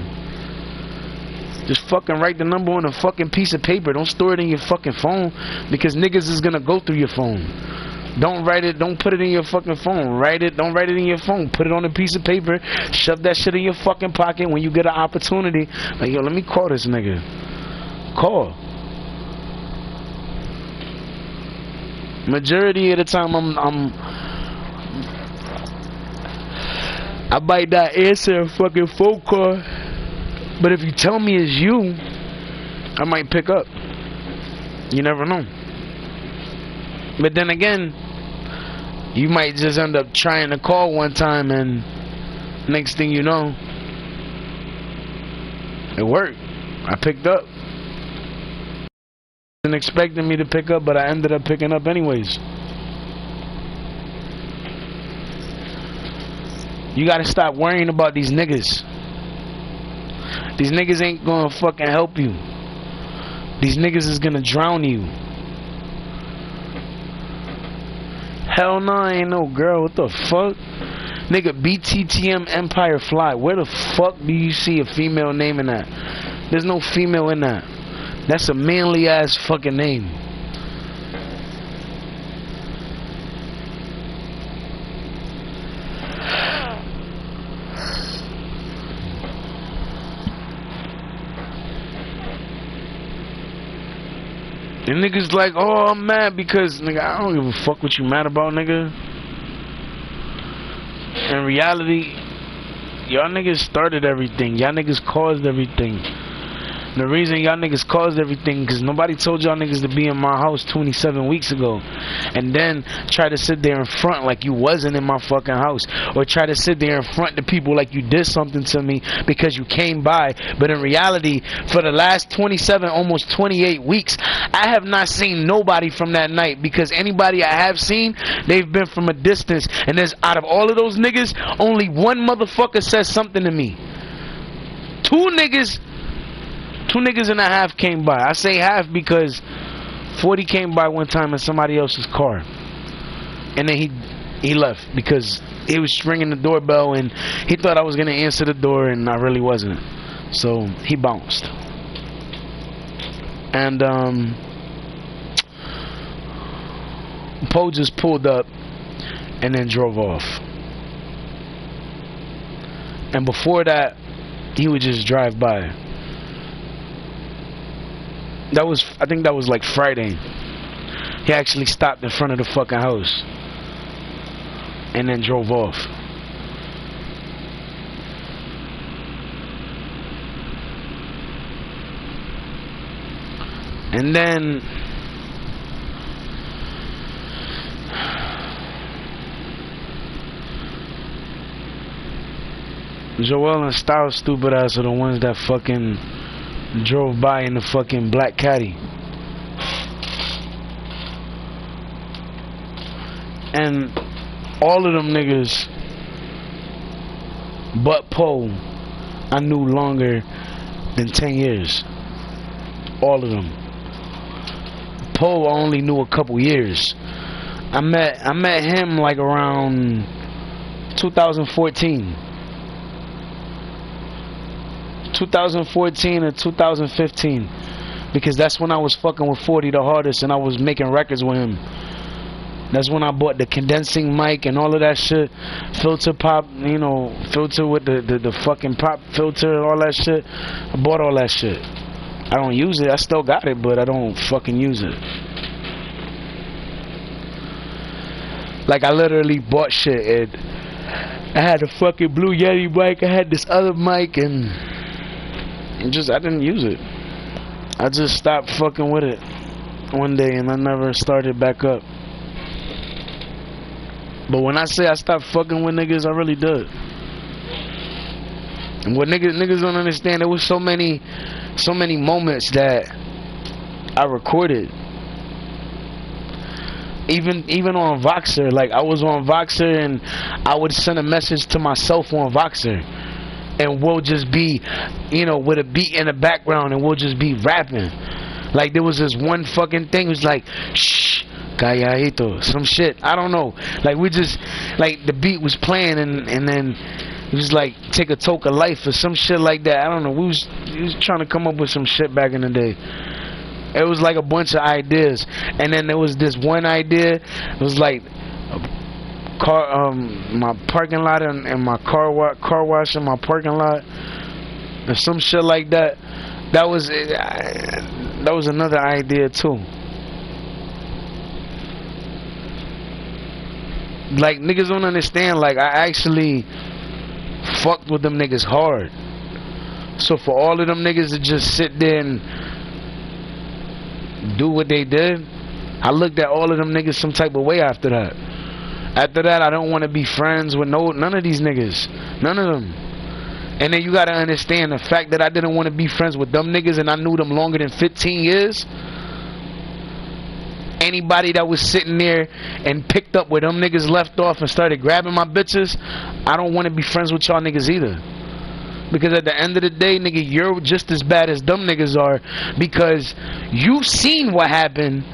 Just fucking write the number on a fucking piece of paper. Don't store it in your fucking phone, because niggas is gonna go through your phone. Don't write it, don't put it in your fucking phone. Don't write it in your phone. Put it on a piece of paper. Shove that shit in your fucking pocket when you get an opportunity. Like, yo, let me call this nigga. Call. Majority of the time I might not answer a fucking phone call, but if you tell me it's you, I might pick up. You never know. But then again, you might just end up trying to call one time, and next thing you know, it worked. I picked up. Wasn't expecting me to pick up, but I ended up picking up anyways. You gotta stop worrying about these niggas. These niggas ain't gonna fucking help you. These niggas is gonna drown you. Hell no, I ain't no girl. What the fuck? Nigga, BTTM-EMPIRE-FLYy. Where the fuck do you see a female name in that? There's no female in that. That's a manly ass fucking name. And niggas like, oh, I'm mad because, nigga, I don't give a fuck what you mad about, nigga. In reality, y'all niggas started everything. Y'all niggas caused everything. The reason y'all niggas caused everything because nobody told y'all niggas to be in my house 27 weeks ago and then try to sit there in front like you wasn't in my fucking house, or try to sit there in front to people like you did something to me because you came by. But in reality, for the last 27, almost 28 weeks, I have not seen nobody from that night, because anybody I have seen, they've been from a distance. And there's, out of all of those niggas, only one motherfucker says something to me. Two niggas and a half came by. I say half because 40 came by one time in somebody else's car, and then he left because he was ringing the doorbell and he thought I was gonna answer the door, and I really wasn't. So he bounced. And Poe just pulled up and then drove off. And before that, he would just drive by. I think that was like Friday. He actually stopped in front of the fucking house and then drove off. And then Joel and Styles stupid ass are the ones that fucking drove by in the fucking black caddy. And all of them niggas but Poe I knew longer than 10 years. All of them. Poe I only knew a couple years. I met him like around 2014 or 2015, because that's when I was fucking with 40 the hardest and I was making records with him. That's when I bought the condensing mic and all of that shit, filter pop, you know, filter with the fucking pop filter and all that shit. I bought all that shit. I don't use it. I still got it, but I don't fucking use it. Like, I literally bought shit, and I had a fucking Blue Yeti mic, I had this other mic, and just, I didn't use it. I just stopped fucking with it one day and I never started back up. But when I say I stopped fucking with niggas, I really did. And what niggas don't understand, there was so many moments that I recorded. Even on Voxer, like I was on Voxer and I would send a message to myself on Voxer. And we'll just be, you know, with a beat in the background, and we'll just be rapping. Like, there was this one fucking thing, it was like, shh, calladito, some shit, I don't know. Like, we just, like, the beat was playing, and then it was like, take a toke of life, or some shit like that. I don't know, we was trying to come up with some shit back in the day. It was like a bunch of ideas. And then there was this one idea, it was like, my parking lot and my car wash in my parking lot, or some shit like that. That was another idea too. Like, niggas don't understand, like, I actually fucked with them niggas hard. So for all of them niggas to just sit there and do what they did, I looked at all of them niggas some type of way after that. After that, I don't want to be friends with none of these niggas. None of them. And then you got to understand the fact that I didn't want to be friends with them niggas and I knew them longer than 15 years. Anybody that was sitting there and picked up where them niggas left off and started grabbing my bitches, I don't want to be friends with y'all niggas either. Because at the end of the day, nigga, you're just as bad as them niggas are, because you seen what happened,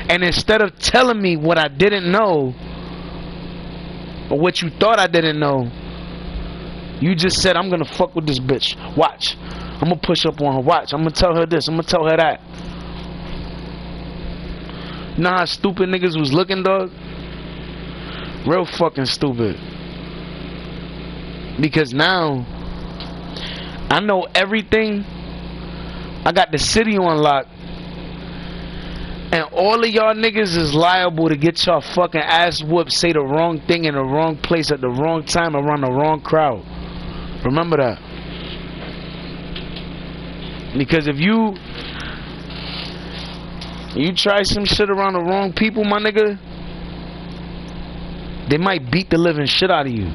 and instead of telling me what I didn't know, or what you thought I didn't know, you just said, I'm gonna fuck with this bitch. Watch. I'm gonna push up on her. Watch. I'm gonna tell her this. I'm gonna tell her that. You know how stupid niggas was looking, dog? Real fucking stupid. Because now, I know everything. I got the city on lock. And all of y'all niggas is liable to get y'all fucking ass whooped, say the wrong thing in the wrong place at the wrong time around the wrong crowd. Remember that. Because if you try some shit around the wrong people, my nigga, they might beat the living shit out of you.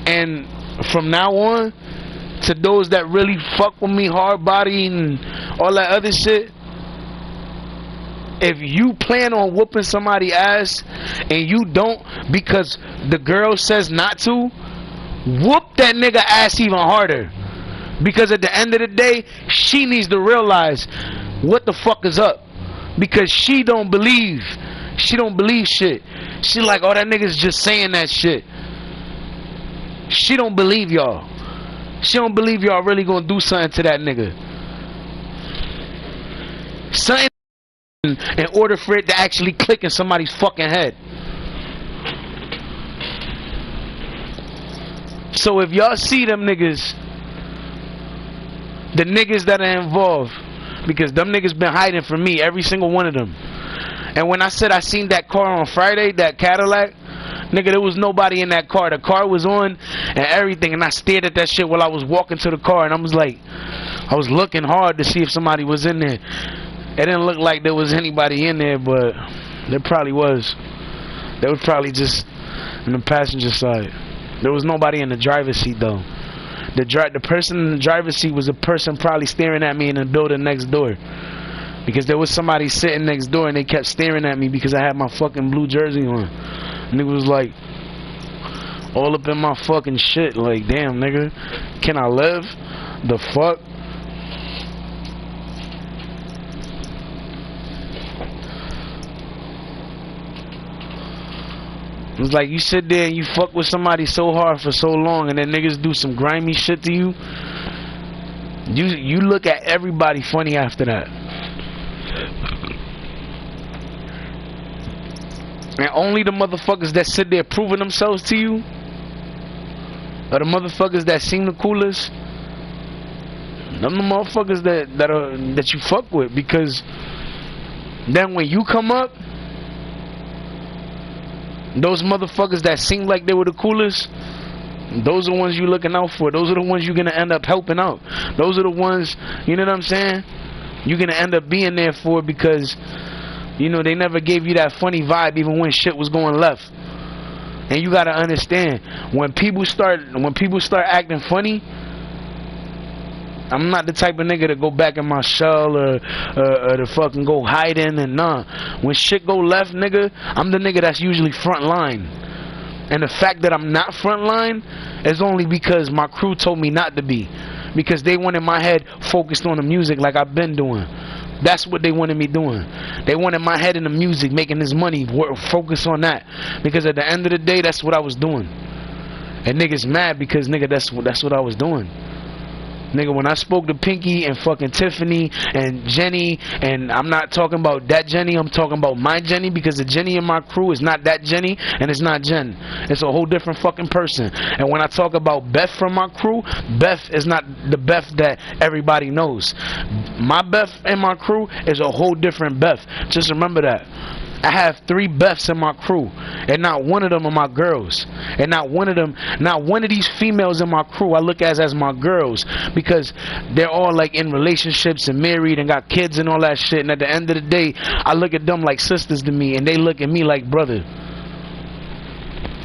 And from now on, to those that really fuck with me, hard body and all that other shit, if you plan on whooping somebody's ass and you don't because the girl says not to, whoop that nigga ass even harder. Because at the end of the day, she needs to realize what the fuck is up. Because she don't believe shit. She like, oh, that nigga's just saying that shit. She don't believe y'all. She don't believe y'all really gonna do something to that nigga. Something in order for it to actually click in somebody's fucking head. So if y'all see them niggas, the niggas that are involved, because them niggas been hiding from me, every single one of them. And when I said I seen that car on Friday, that Cadillac, nigga, there was nobody in that car. The car was on and everything, and I stared at that shit while I was walking to the car, and I was like, I was looking hard to see if somebody was in there. It didn't look like there was anybody in there, but there probably was. They was probably just in the passenger side. There was nobody in the driver's seat though. The person in the driver's seat was a person probably staring at me in the building next door. Because there was somebody sitting next door and they kept staring at me because I had my fucking blue jersey on. Nigga was like, all up in my fucking shit. Like, damn, nigga, can I live? The fuck? It's like you sit there and you fuck with somebody so hard for so long, and then niggas do some grimy shit to you. You look at everybody funny after that. And only the motherfuckers that sit there proving themselves to you are the motherfuckers that seem the coolest. Them the motherfuckers that you fuck with, because then when you come up, those motherfuckers that seem like they were the coolest, those are the ones you looking out for. Those are the ones you're gonna end up helping out. Those are the ones, you know what I'm saying, you're gonna end up being there for, because you know they never gave you that funny vibe even when shit was going left. And you gotta understand, when people start acting funny, I'm not the type of nigga to go back in my shell or to fucking go hiding, and nah. When shit go left, nigga, I'm the nigga that's usually front line. And the fact that I'm not front line is only because my crew told me not to be. Because they wanted my head focused on the music like I've been doing. That's what they wanted me doing. They wanted my head in the music, making this money, focus on that. Because at the end of the day, that's what I was doing. And niggas mad because, nigga, that's what I was doing. Nigga, when I spoke to Pinky and fucking Tiffany and Jenny, and I'm not talking about that Jenny, I'm talking about my Jenny, because the Jenny in my crew is not that Jenny, and it's not Jen. It's a whole different fucking person. And when I talk about Beth from my crew, Beth is not the Beth that everybody knows. My Beth in my crew is a whole different Beth. Just remember that. I have 3 Beths in my crew, and not one of them are my girls. And not one of these females in my crew I look at as my girls, because they're all like in relationships and married and got kids and all that shit. And at the end of the day, I look at them like sisters to me, and they look at me like brother.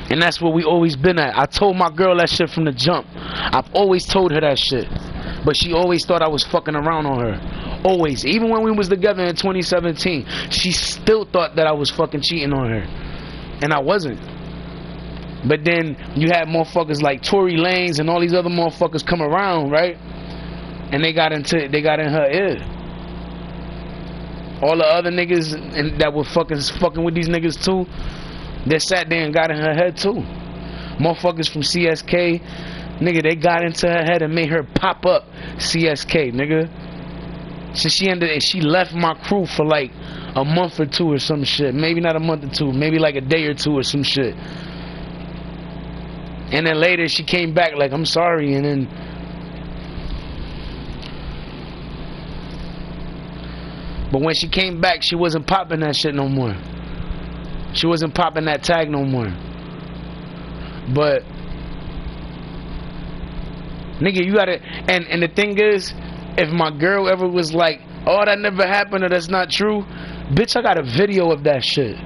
And that's what we always been at. I told my girl that shit from the jump. I've always told her that shit, but she always thought I was fucking around on her. Always. Even when we was together in 2017, she still thought that I was fucking cheating on her, and I wasn't. But then you had motherfuckers like Tory Lanez and all these other motherfuckers come around, right? And they got in her ear. All the other niggas that were fucking with these niggas too, they sat there and got in her head too. Motherfuckers from CSK, nigga, they got into her head and made her pop up CSK, nigga. So she left my crew for like a month or 2 or some shit. Maybe not a month or 2, maybe like a day or 2 or some shit. And then later she came back like, I'm sorry. And then But when she came back, she wasn't popping that shit no more. She wasn't popping that tag no more. But nigga, you gotta, and the thing is, if my girl ever was like, oh, that never happened or that's not true, bitch, I got a video of that shit.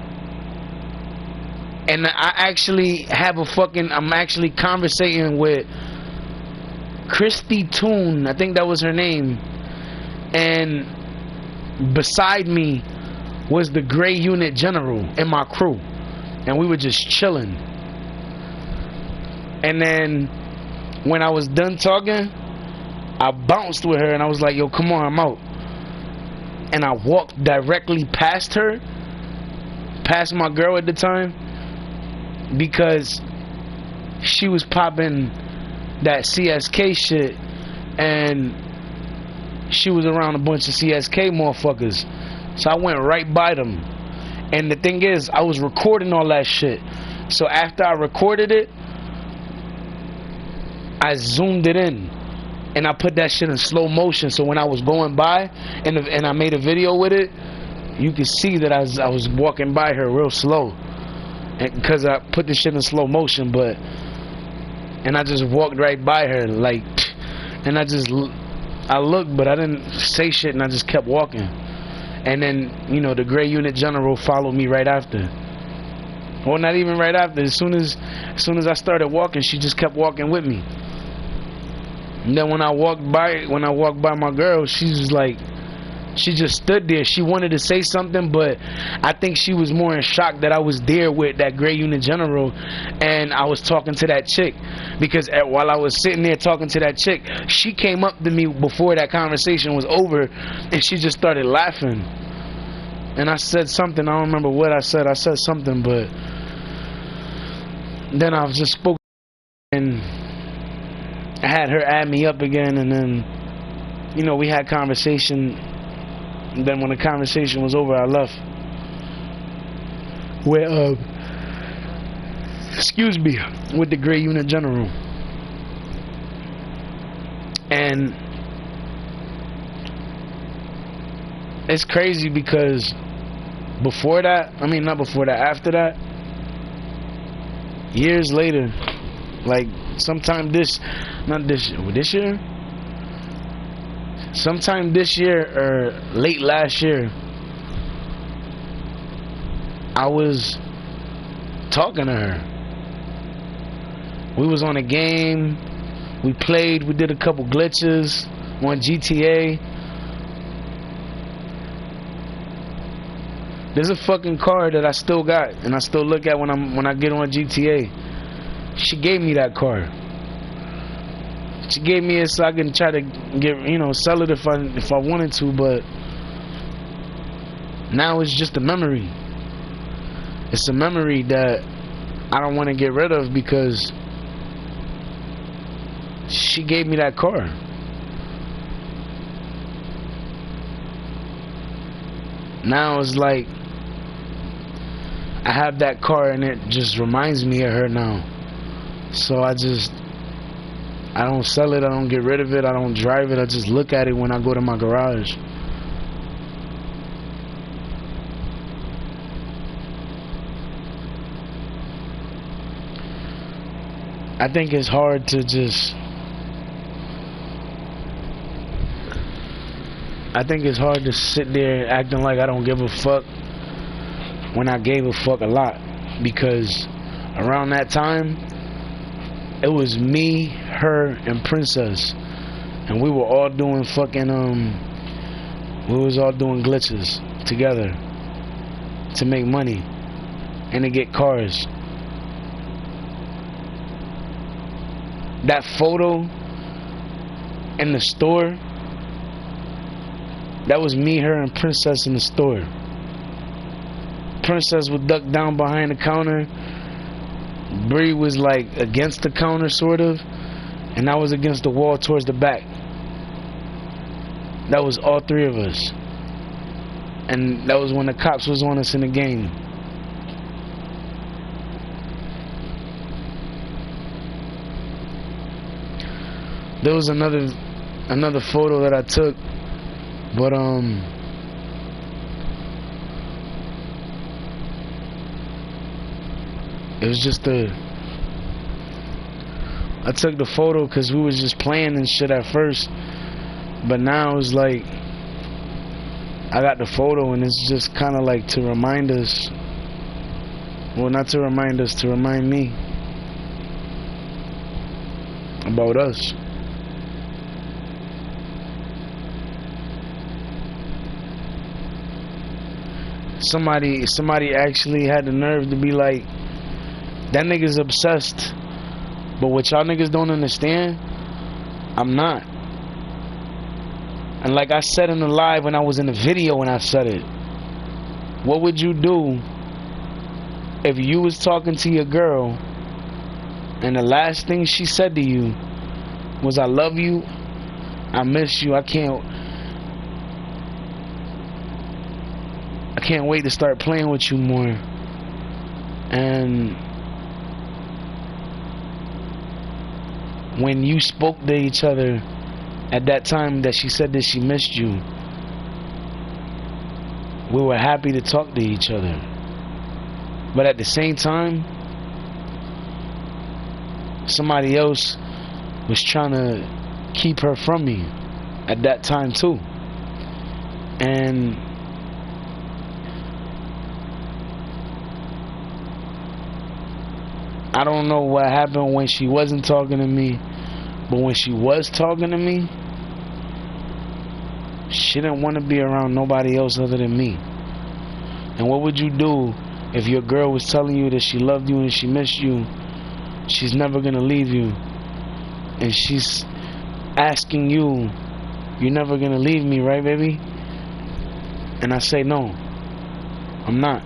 And I actually have I'm actually conversating with Christy Toon, I think that was her name, and beside me was the Gray Unit General in my crew, and we were just chilling. And then when I was done talking, I bounced with her and I was like, yo, come on, I'm out. And I walked directly past her, past my girl at the time, because she was popping that CSK shit, and she was around a bunch of CSK motherfuckers. So I went right by them. And the thing is, I was recording all that shit. So after I recorded it, I zoomed it in and I put that shit in slow motion. So when I was going by and I made a video with it, you could see that I was walking by her real slow, because I put the shit in slow motion. And I just walked right by her, like, and I looked, but I didn't say shit, and I just kept walking. And then, you know, the Gray Unit General followed me right after. Well, not even right after. As soon as I started walking, she just kept walking with me. And then when I walked by my girl, she was like, she just stood there. She wanted to say something, but I think she was more in shock that I was there with that Gray Unit General and I was talking to that chick. Because while I was sitting there talking to that chick, she came up to me before that conversation was over and she just started laughing. And I said something, I don't remember what I said. I said something, but then I just spoke and I had her add me up again, and then, you know, we had conversation. And then when the conversation was over, I left. With with the Gray Unit General. And it's crazy because before that, I mean not before that, after that, years later, like sometime this year? Sometime this year or late last year, I was talking to her. We was on a game, we played, we did a couple glitches on GTA. There's a fucking car that I still got and I still look at when I get on GTA. She gave me that car. She gave me it so I can try to sell it if I wanted to, but now it's just a memory. It's a memory that I don't want to get rid of because she gave me that car. Now it's like I have that car and it just reminds me of her now. So I don't sell it, I don't get rid of it, I don't drive it, I just look at it when I go to my garage. I think it's hard to sit there acting like I don't give a fuck when I gave a fuck a lot, because around that time it was me, her, and Princess, and we were all doing fucking we was all doing glitches together to make money and to get cars. That photo in the store, that was me, her, and Princess in the store. Princess would duck down behind the counter. Bree was like against the counter sort of, and I was against the wall towards the back. That was all three of us. And that was when the cops was on us in the game. There was another photo that I took, but It was just I took the photo because we was just playing and shit at first, but now it's like I got the photo and it's just kind of like to remind us, well, not to remind us, to remind me about us. Somebody actually had the nerve to be like, that nigga's obsessed. But what y'all niggas don't understand, I'm not. And like I said in the live when I was in the video when I said it, what would you do if you was talking to your girl and the last thing she said to you was, I love you, I miss you, I can't wait to start playing with you more. And when you spoke to each other at that time that she said that she missed you, we were happy to talk to each other. But at the same time, somebody else was trying to keep her from me at that time too. And I don't know what happened when she wasn't talking to me, but when she was talking to me, she didn't want to be around nobody else other than me. And what would you do if your girl was telling you that she loved you and she missed you, she's never gonna leave you, and she's asking you, you're never gonna leave me, right, baby? And I say, no, I'm not.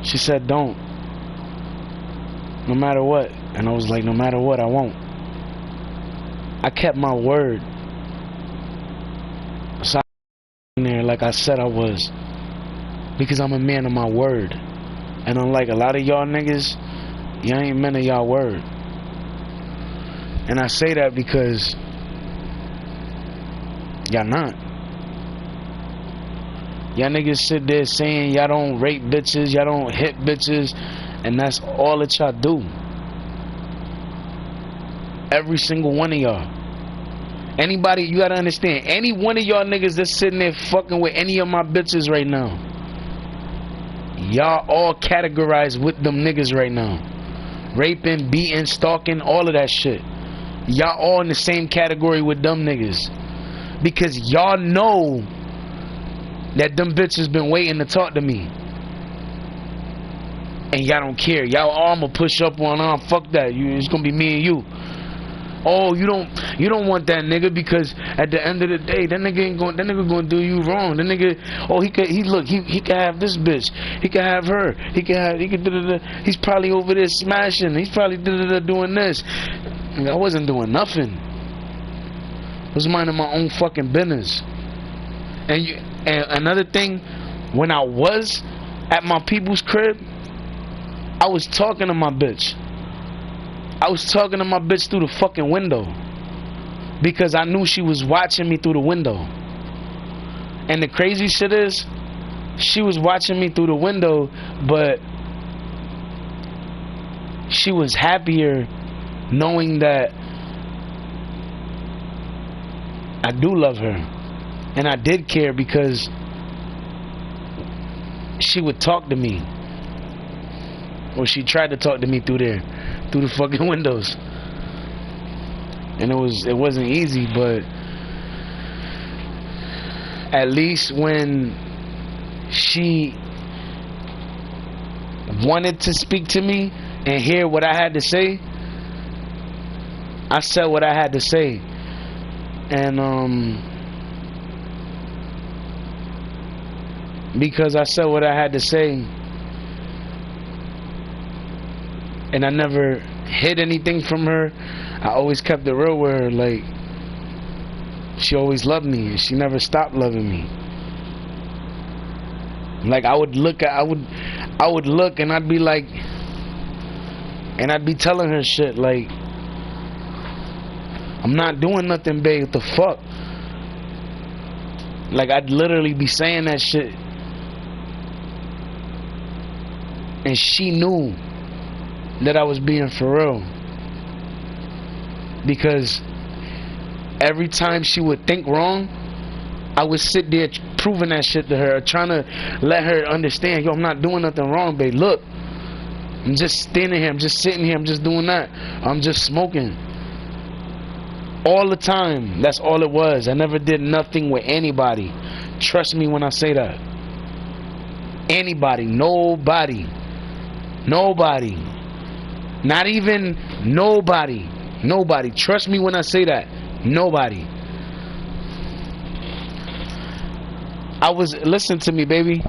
She said, don't. No matter what. And I was like, no matter what, I won't. I kept my word. So I was there like I said I was, because I'm a man of my word. And unlike a lot of y'all niggas, y'all ain't men of y'all word. And I say that because y'all not. Y'all niggas sit there saying y'all don't rape bitches, y'all don't hit bitches, and that's all that y'all do. Every single one of y'all. Anybody, you gotta understand, any one of y'all niggas that's sitting there fucking with any of my bitches right now, y'all all categorized with them niggas right now. Raping, beating, stalking, all of that shit. Y'all all in the same category with them niggas. Because y'all know that them bitches been waiting to talk to me. And y'all don't care. Y'all all I'ma push up on, fuck that. It's gonna be me and you. Oh, you don't want that nigga because at the end of the day, that nigga gonna do you wrong. That nigga, oh, he could have this bitch. He could have her. He's probably over there smashing. He's probably doing this. I wasn't doing nothing. I was minding my own fucking business. And another thing, when I was at my people's crib, I was talking to my bitch. I was talking to my bitch through the fucking window because I knew she was watching me through the window. And the crazy shit is, she was watching me through the window, but she was happier knowing that I do love her. And I did care because she would talk to me. Or she tried to talk to me through there. Through the fucking windows. And it wasn't easy, but at least when she wanted to speak to me and hear what I had to say, I said what I had to say. And because I said what I had to say, and I never hid anything from her, I always kept it real with her. Like, she always loved me and she never stopped loving me. Like, I would look and I'd be like, and I'd be telling her shit like, I'm not doing nothing, babe, what the fuck? Like, I'd literally be saying that shit. And she knew that I was being for real. Because every time she would think wrong, I would sit there proving that shit to her, trying to let her understand, yo, I'm not doing nothing wrong, babe. Look, I'm just standing here, I'm just sitting here, I'm just doing that. I'm just smoking. All the time. That's all it was. I never did nothing with anybody. Trust me when I say that. Anybody. Nobody. Nobody. Not even nobody. Nobody. Trust me when I say that. Nobody. Listen to me, baby.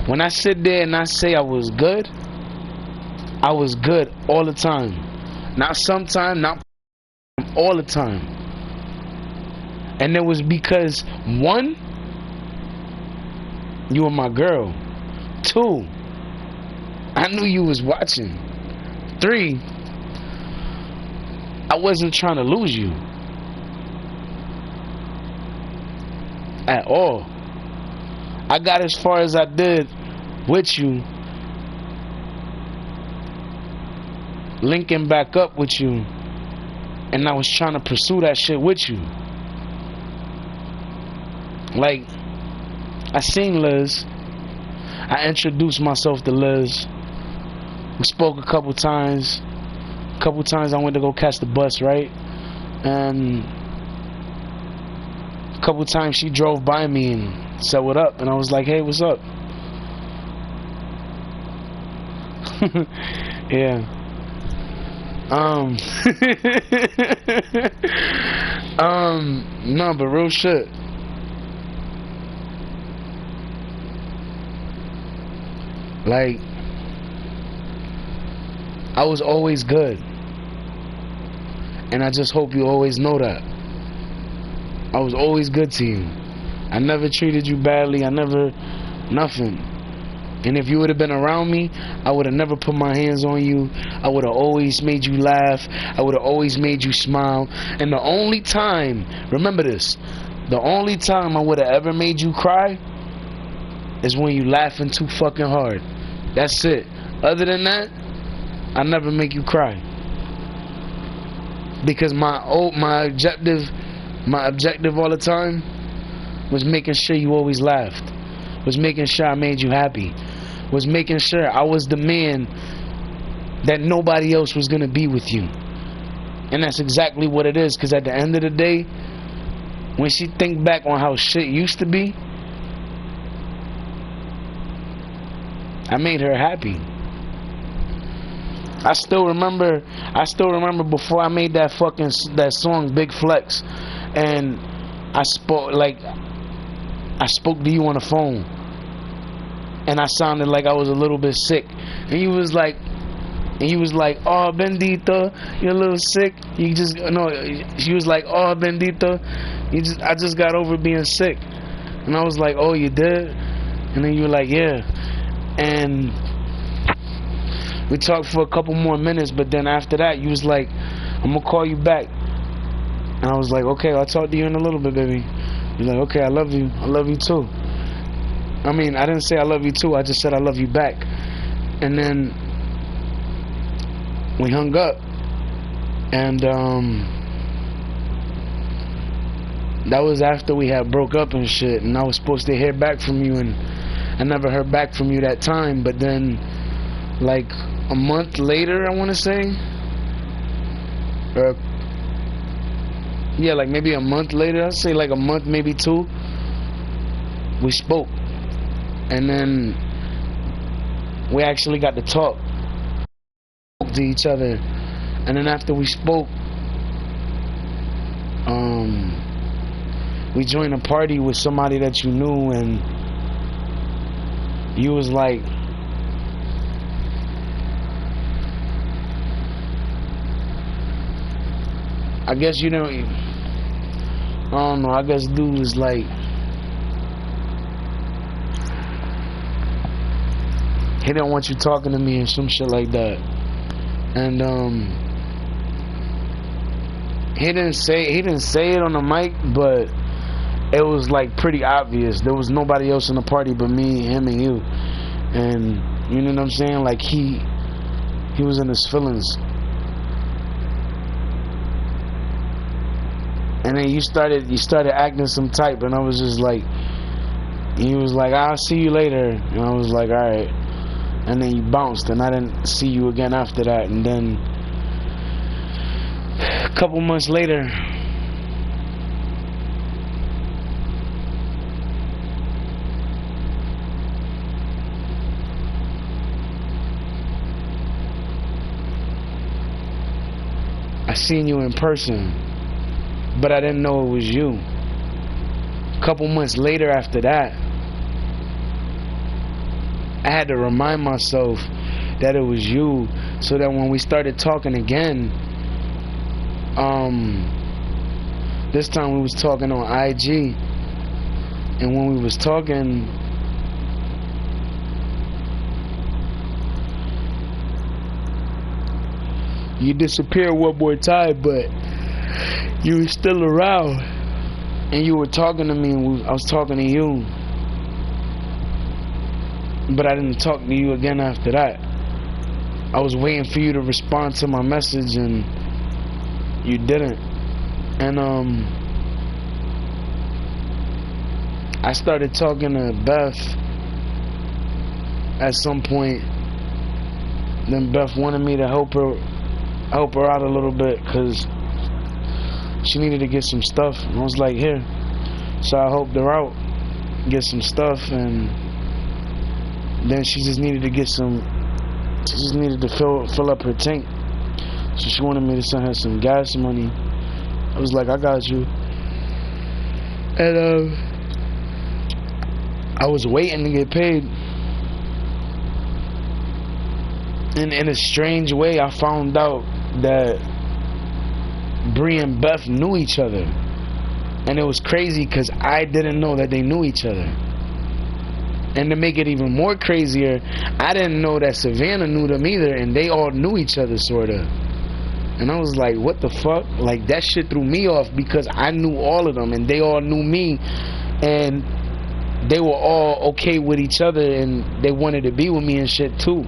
When I sit there and I say I was good all the time. Not sometime, not all the time. And it was because, one, you were my girl. Two, I knew you was watching. Three, I wasn't trying to lose you at all. I got as far as I did with you, linking back up with you, and I was trying to pursue that shit with you. Like, I seen Liz, I introduced myself to Liz, we spoke a couple times I went to go catch the bus, right? And a couple times she drove by me and said what up, and I was like, hey, what's up? Yeah. No, but real shit. Like, I was always good, and I just hope you always know that. I was always good to you. I never treated you badly. I never, nothing. And if you would have been around me, I would have never put my hands on you. I would have always made you laugh. I would have always made you smile. And the only time, remember this, the only time I would have ever made you cry is when you laughing too fucking hard. That's it. Other than that, I never make you cry. Because my objective all the time was making sure you always laughed. Was making sure I made you happy. Was making sure I was the man that nobody else was gonna be with you. And that's exactly what it is. Because at the end of the day, when she think back on how shit used to be, I made her happy. I still remember before I made that song Big Flex, and I spoke to you on the phone, and I sounded like I was a little bit sick, and you was like, oh Bendito, you're a little sick. She was like, oh Bendito, I just got over being sick. And I was like, oh, you did? And then you were like, yeah. And we talked for a couple more minutes, but then after that you was like, I'm gonna call you back. And I was like, okay, I'll talk to you in a little bit, baby. You're like, okay, I love you too. I mean, I didn't say I love you too, I just said I love you back. And then we hung up, and that was after we had broke up and shit, and I was supposed to hear back from you, and I never heard back from you that time. But then like a month later, I want to say, or yeah, like maybe a month later, I'd say like a month, maybe two, we spoke. And then we actually got to talk to each other. And then after we spoke, we joined a party with somebody that you knew, and you was like, I guess you know, I don't know, I guess dude was like, he didn't want you talking to me and some shit like that. And he didn't say it on the mic, but it was like pretty obvious. There was nobody else in the party but me, him, and you. And you know what I'm saying? Like he He was in his feelings. And then you started acting some type, and I was just like, he was like, I'll see you later, and I was like, alright. And then you bounced, and I didn't see you again after that. And then a couple months later, I seen you in person, but I didn't know it was you. A couple months later after that, I had to remind myself that it was you, so that when we started talking again, this time we was talking on IG, and when we was talking, you disappeared one more time, but you were still around, and you were talking to me, and I was talking to you. But I didn't talk to you again after that. I was waiting for you to respond to my message, and you didn't. And I started talking to Beth at some point. Then Beth wanted me to help her out a little bit, because she needed to get some stuff. And I was like, here. So I helped her out, get some stuff, and then she just needed to get some, she just needed to fill up her tank. So she wanted me to send her some gas money. I was like, I got you. And I was waiting to get paid. And in a strange way, I found out that Bree and Beth knew each other. And it was crazy because I didn't know that they knew each other. And to make it even more crazier, I didn't know that Savannah knew them either, and they all knew each other, sorta. And I was like, what the fuck? Like, that shit threw me off, because I knew all of them, and they all knew me, and they were all okay with each other, and they wanted to be with me and shit too.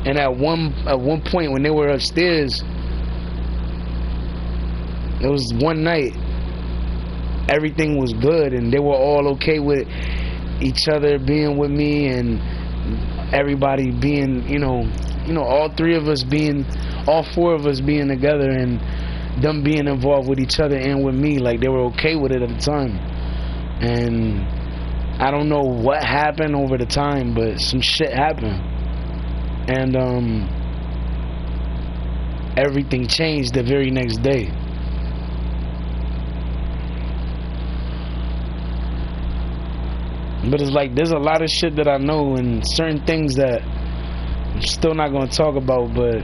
And at one point when they were upstairs, it was one night, everything was good, and they were all okay with each other being with me, and everybody being, you know, all four of us being together, and them being involved with each other and with me, like they were okay with it at the time. And I don't know what happened over the time, but some shit happened, and everything changed the very next day. But it's like, there's a lot of shit that I know, and certain things that I'm still not going to talk about, but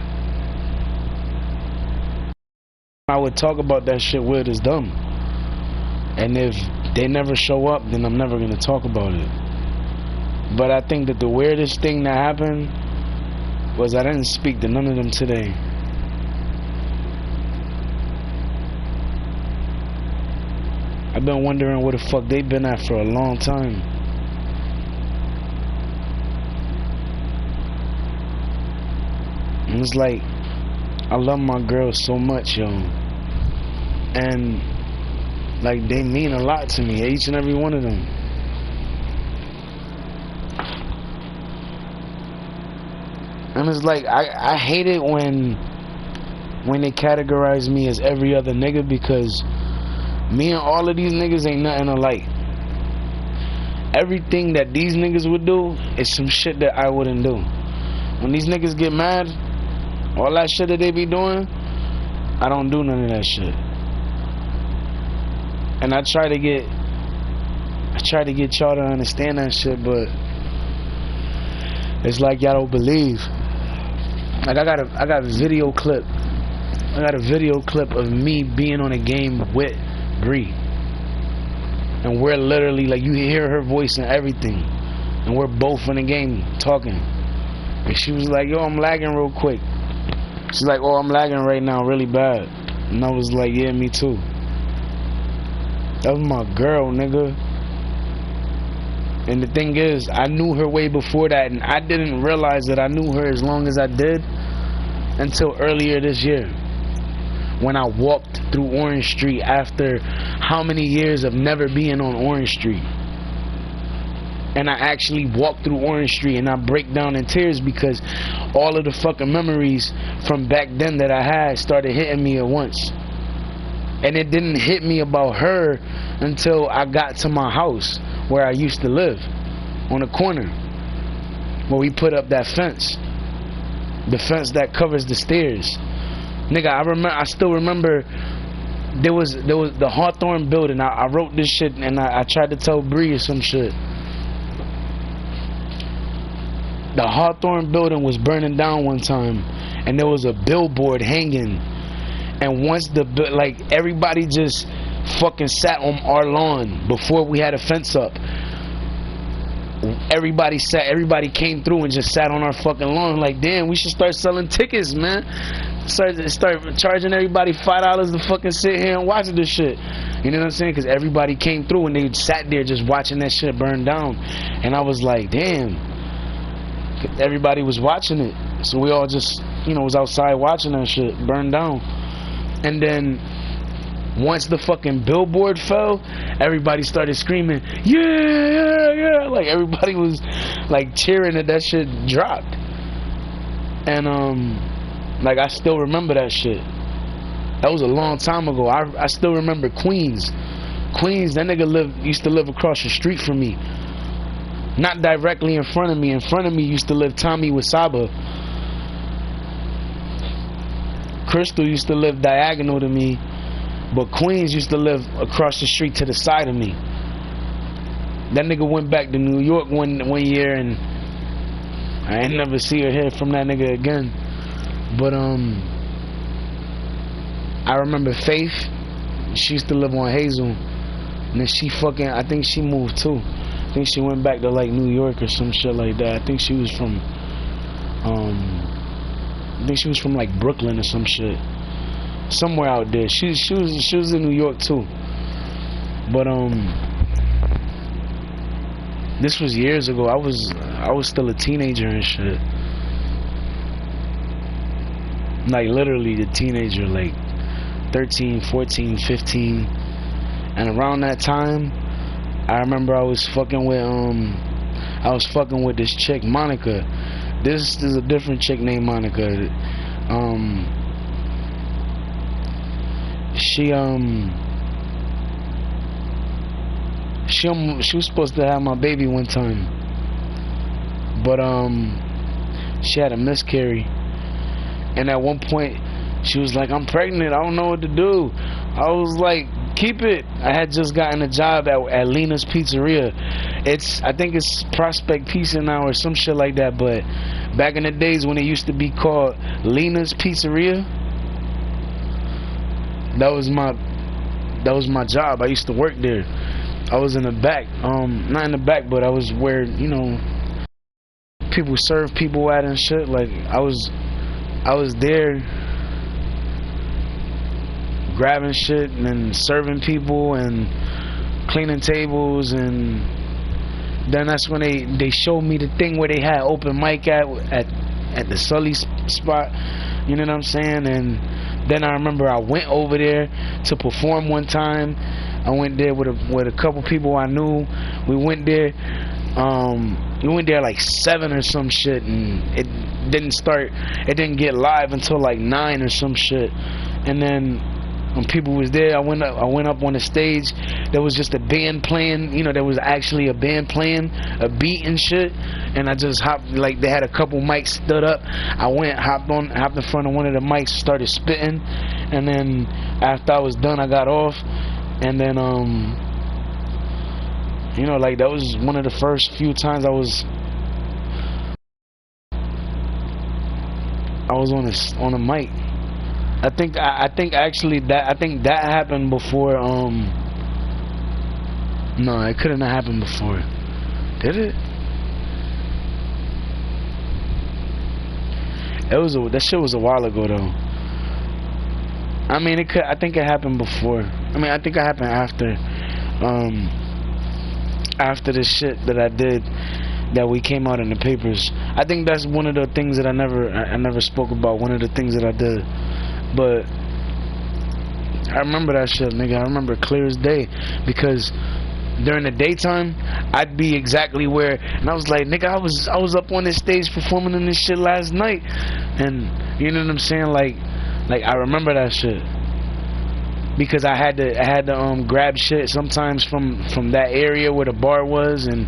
I would talk about that shit with is dumb. And if they never show up, then I'm never going to talk about it. But I think that the weirdest thing that happened was I didn't speak to none of them today. I've been wondering where the fuck they been at for a long time. And it's like, I love my girls so much, yo. And like, they mean a lot to me, each and every one of them. And it's like, I hate it when they categorize me as every other nigga, because me and all of these niggas ain't nothing alike. Everything that these niggas would do is some shit that I wouldn't do. When these niggas get mad, all that shit that they be doing, I don't do none of that shit. And I try to get y'all to understand that shit, but it's like y'all don't believe. Like, I got a video clip. I got a video clip of me being on a game with Bree, and we're literally, like, you hear her voice and everything, and we're both in the game talking. And she was like, yo, I'm lagging real quick. She's like, oh, I'm lagging right now really bad. And I was like, yeah, me too. That was my girl, nigga. And the thing is, I knew her way before that, and I didn't realize that I knew her as long as I did, until earlier this year, when I walked through Orange Street after how many years of never being on Orange Street. And I actually walked through Orange Street and I break down in tears because all of the fucking memories from back then that I had started hitting me at once. And it didn't hit me about her until I got to my house where I used to live, on the corner, where we put up that fence, the fence that covers the stairs. Nigga, I still remember there was the Hawthorne building. I wrote this shit and I tried to tell Bree or some shit. The Hawthorne building was burning down one time, and there was a billboard hanging. And once everybody just fucking sat on our lawn before we had a fence up. Everybody came through and just sat on our fucking lawn. Like, damn, we should start selling tickets, man. Start charging everybody $5 to fucking sit here and watch this shit. You know what I'm saying? Because everybody came through and they sat there just watching that shit burn down. And I was like, damn. Everybody was watching it, so we all just, was outside watching that shit burn down. And then once the fucking billboard fell, everybody started screaming, yeah, yeah, yeah. Like, everybody was like cheering that shit dropped. And I still remember that shit. That was a long time ago. I still remember Queens. That nigga used to live across the street from me. Not directly in front of me. In front of me used to live Tommy Wasaba. Crystal used to live diagonal to me, but Queens used to live across the street to the side of me. That nigga went back to New York one year, and I ain't never see or hear from that nigga again. But I remember Faith. She used to live on Hazel, and then I think she moved too. I think she went back to like New York or some shit like that. I think she was from like Brooklyn or some shit, somewhere out there. She was in New York too. But this was years ago. I was still a teenager and shit. Like, literally a teenager, like 13, 14, 15. And around that time, I remember I was fucking with this chick, Monica. This is a different chick named Monica. She was supposed to have my baby one time, but she had a miscarriage. And at one point, she was like, I'm pregnant, I don't know what to do. I was like, keep it. I had just gotten a job at Lena's Pizzeria. I think it's Prospect Pizza now or some shit like that, but back in the days when it used to be called Lena's Pizzeria, that was my job. I used to work there. I was in the back, not in the back, but I was where, people serve people at and shit. Like, I was there grabbing shit and then serving people and cleaning tables, and then that's when they showed me the thing where they had open mic at the Sully spot, you know what I'm saying? And then I remember I went over there to perform one time. I went there with a couple people I knew. We went there like 7 or some shit, and it didn't get live until like 9 or some shit. And then when people was there, I went up on the stage. There was just a band playing, there was actually a band playing a beat and shit. And I just hopped, like, they had a couple mics stood up. I hopped in front of one of the mics, started spitting. And then after I was done, I got off. And then like, that was one of the first few times I was on a mic. I think actually that happened before. No, it couldn't have happened before. Did it? That shit was a while ago though. I mean, I think it happened before. I mean, I think it happened after the shit that I did that we came out in the papers. I think that's one of the things that I never spoke about. One of the things that I did, but I remember that shit, nigga. I remember clear as day, because during the daytime I'd be exactly where, and I was like, nigga, I was up on this stage performing in this shit last night, and you know what I'm saying, like I remember that shit. Because I had to grab shit sometimes from that area where the bar was, and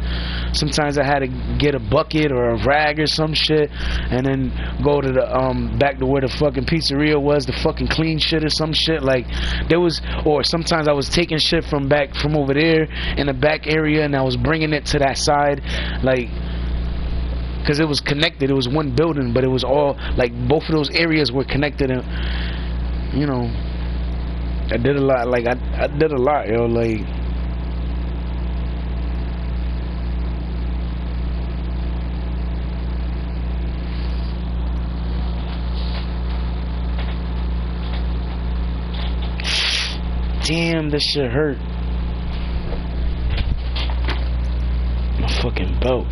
sometimes I had to get a bucket or a rag or some shit, and then go to the back to where the fucking pizzeria was to fucking clean shit or some shit. Like there was, or sometimes I was taking shit from over there in the back area, and I was bringing it to that side, like, because it was connected. It was one building, but it was all like both of those areas were connected, and you know. I did a lot, like I did a lot, yo, like damn, this shit hurt. My fucking belt.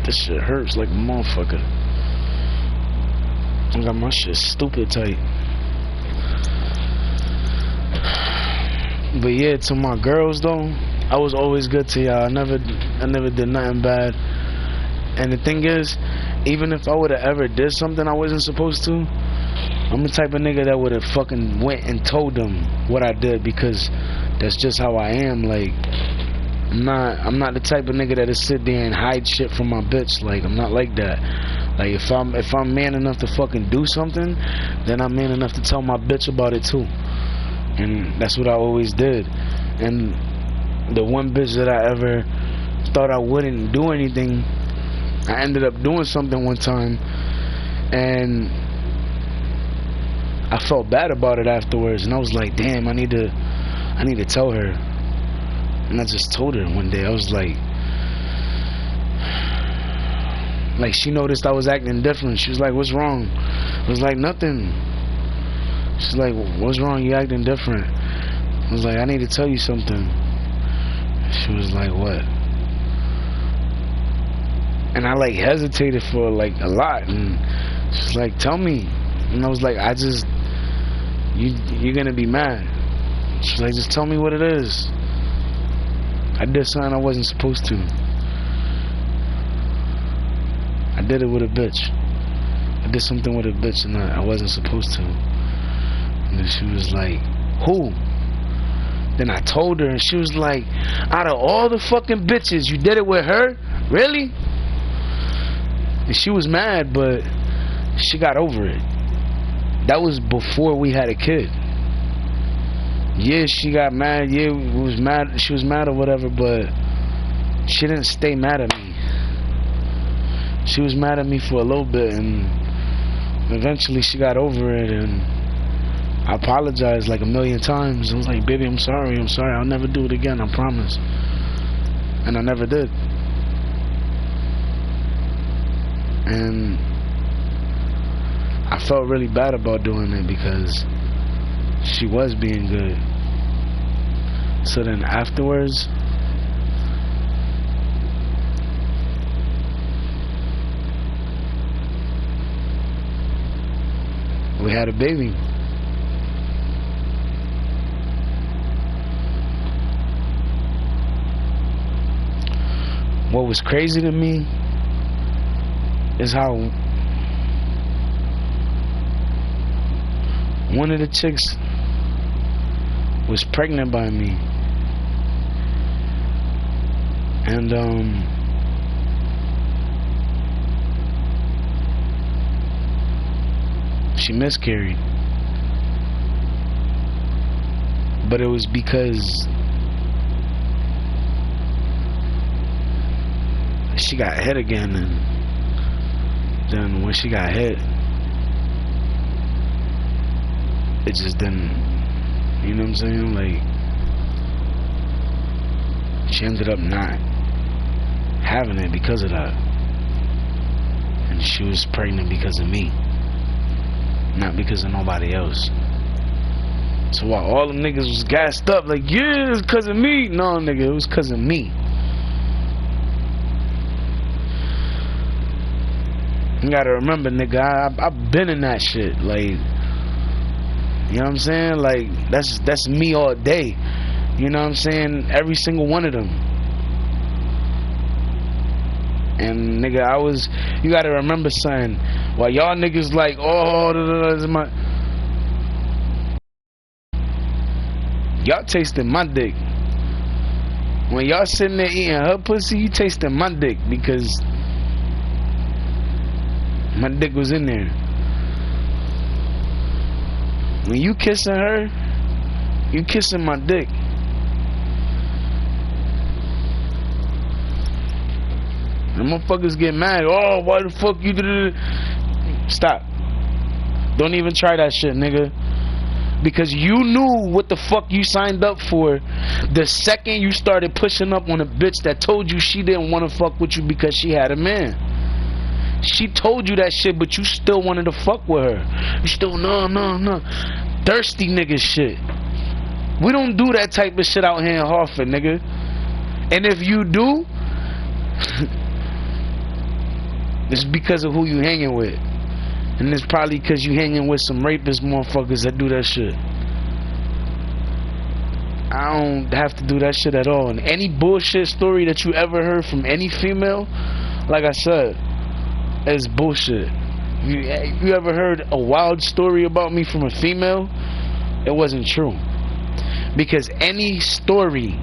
This shit hurts like a motherfucker. I got my shit stupid tight. But yeah, to my girls though, I was always good to y'all. I never did nothing bad. And the thing is, even if I would have ever did something I wasn't supposed to, I'm the type of nigga that would have fucking went and told them what I did, because that's just how I am. Like, I'm not the type of nigga that'll sit there and hide shit from my bitch. Like, I'm not like that. Like, if I'm man enough to fucking do something, then I'm man enough to tell my bitch about it too. And that's what I always did. And the one bitch that I ever thought I wouldn't do anything, I ended up doing something one time, and I felt bad about it afterwards. And I was like, damn, I need to tell her. And I just told her one day. I was like, she noticed I was acting different. She was like, what's wrong? I was like, nothing. She's like, what's wrong? You acting different. I was like, I need to tell you something. She was like, what? And I like hesitated for like a lot, and she's like, tell me. And I was like, you're gonna be mad. She's like, just tell me what it is. I did something I wasn't supposed to. I did it with a bitch. I did something with a bitch and I wasn't supposed to. And then she was like, who? Then I told her, and she was like, out of all the fucking bitches, you did it with her? Really? And she was mad, but she got over it. That was before we had a kid. Yeah, she got mad. Yeah, she was mad or whatever, but she didn't stay mad at me. She was mad at me for a little bit, and eventually she got over it, and I apologized like 1,000,000 times. I was like, baby, I'm sorry, I'll never do it again, I promise. And I never did. And I felt really bad about doing it because she was being good. So then afterwards, we had a baby. What was crazy to me is how one of the chicks was pregnant by me, and she miscarried, but it was because she got hit again, and then when she got hit, it just didn't, you know what I'm saying, like, she ended up not having it because of that, and she was pregnant because of me, not because of nobody else. So while all them niggas was gassed up, like, yeah, it's cause of me. No, nigga, it was cause of me. You gotta remember, nigga, I've been in that shit. Like, you know what I'm saying? Like, that's me all day. You know what I'm saying? Every single one of them. And nigga, you gotta remember something. While y'all niggas like, oh, y'all tasting my dick. When y'all sitting there eating her pussy, you tasting my dick because my dick was in there. When you kissing her, you kissing my dick. And motherfuckers get mad. Oh, why the fuck you did it? Stop. Don't even try that shit, nigga. Because you knew what the fuck you signed up for the second you started pushing up on a bitch that told you she didn't want to fuck with you because she had a man. She told you that shit, but you still wanted to fuck with her. You still, no. Thirsty nigga shit. We don't do that type of shit out here in Hartford, nigga. And if you do, it's because of who you hanging with. And it's probably because you hanging with some rapist motherfuckers that do that shit. I don't have to do that shit at all. And any bullshit story that you ever heard from any female, like I said, is bullshit. You ever heard a wild story about me from a female? It wasn't true. Because any story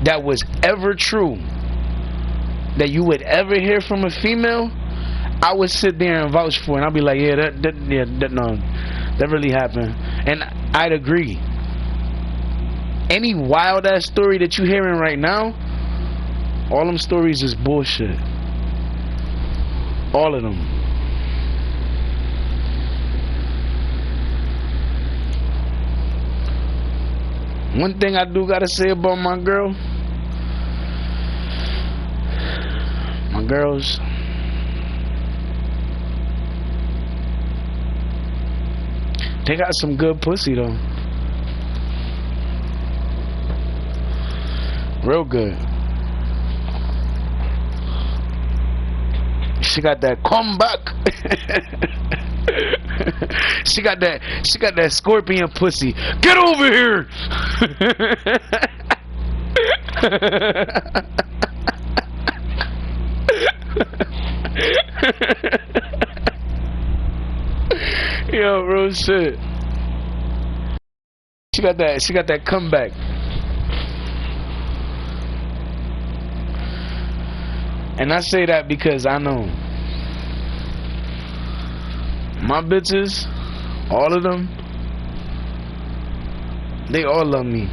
that was ever true that you would ever hear from a female, I would sit there and vouch for it, and I'd be like, yeah, that really happened. And I'd agree. Any wild ass story that you hearing right now, all them stories is bullshit. All of them. One thing I do gotta say about my girl, my girls, they got some good pussy though. Real good. She got that comeback. She got that scorpion pussy. Get over here. Yo, real shit. She got that comeback. And I say that because I know my bitches, all of them, they all love me.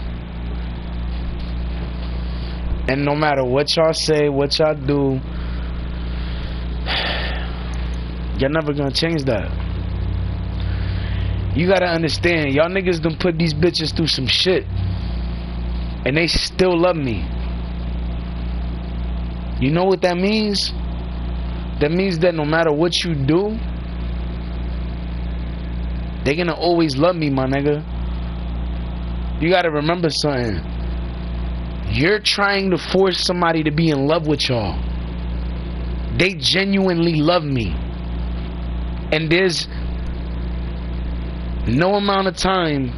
And no matter what y'all say, what y'all do, y'all never gonna change that. You gotta understand, y'all niggas done put these bitches through some shit, and they still love me. You know what that means? That means that no matter what you do, they're gonna always love me, my nigga. You gotta remember something. You're trying to force somebody to be in love with y'all. They genuinely love me. And there's no amount of time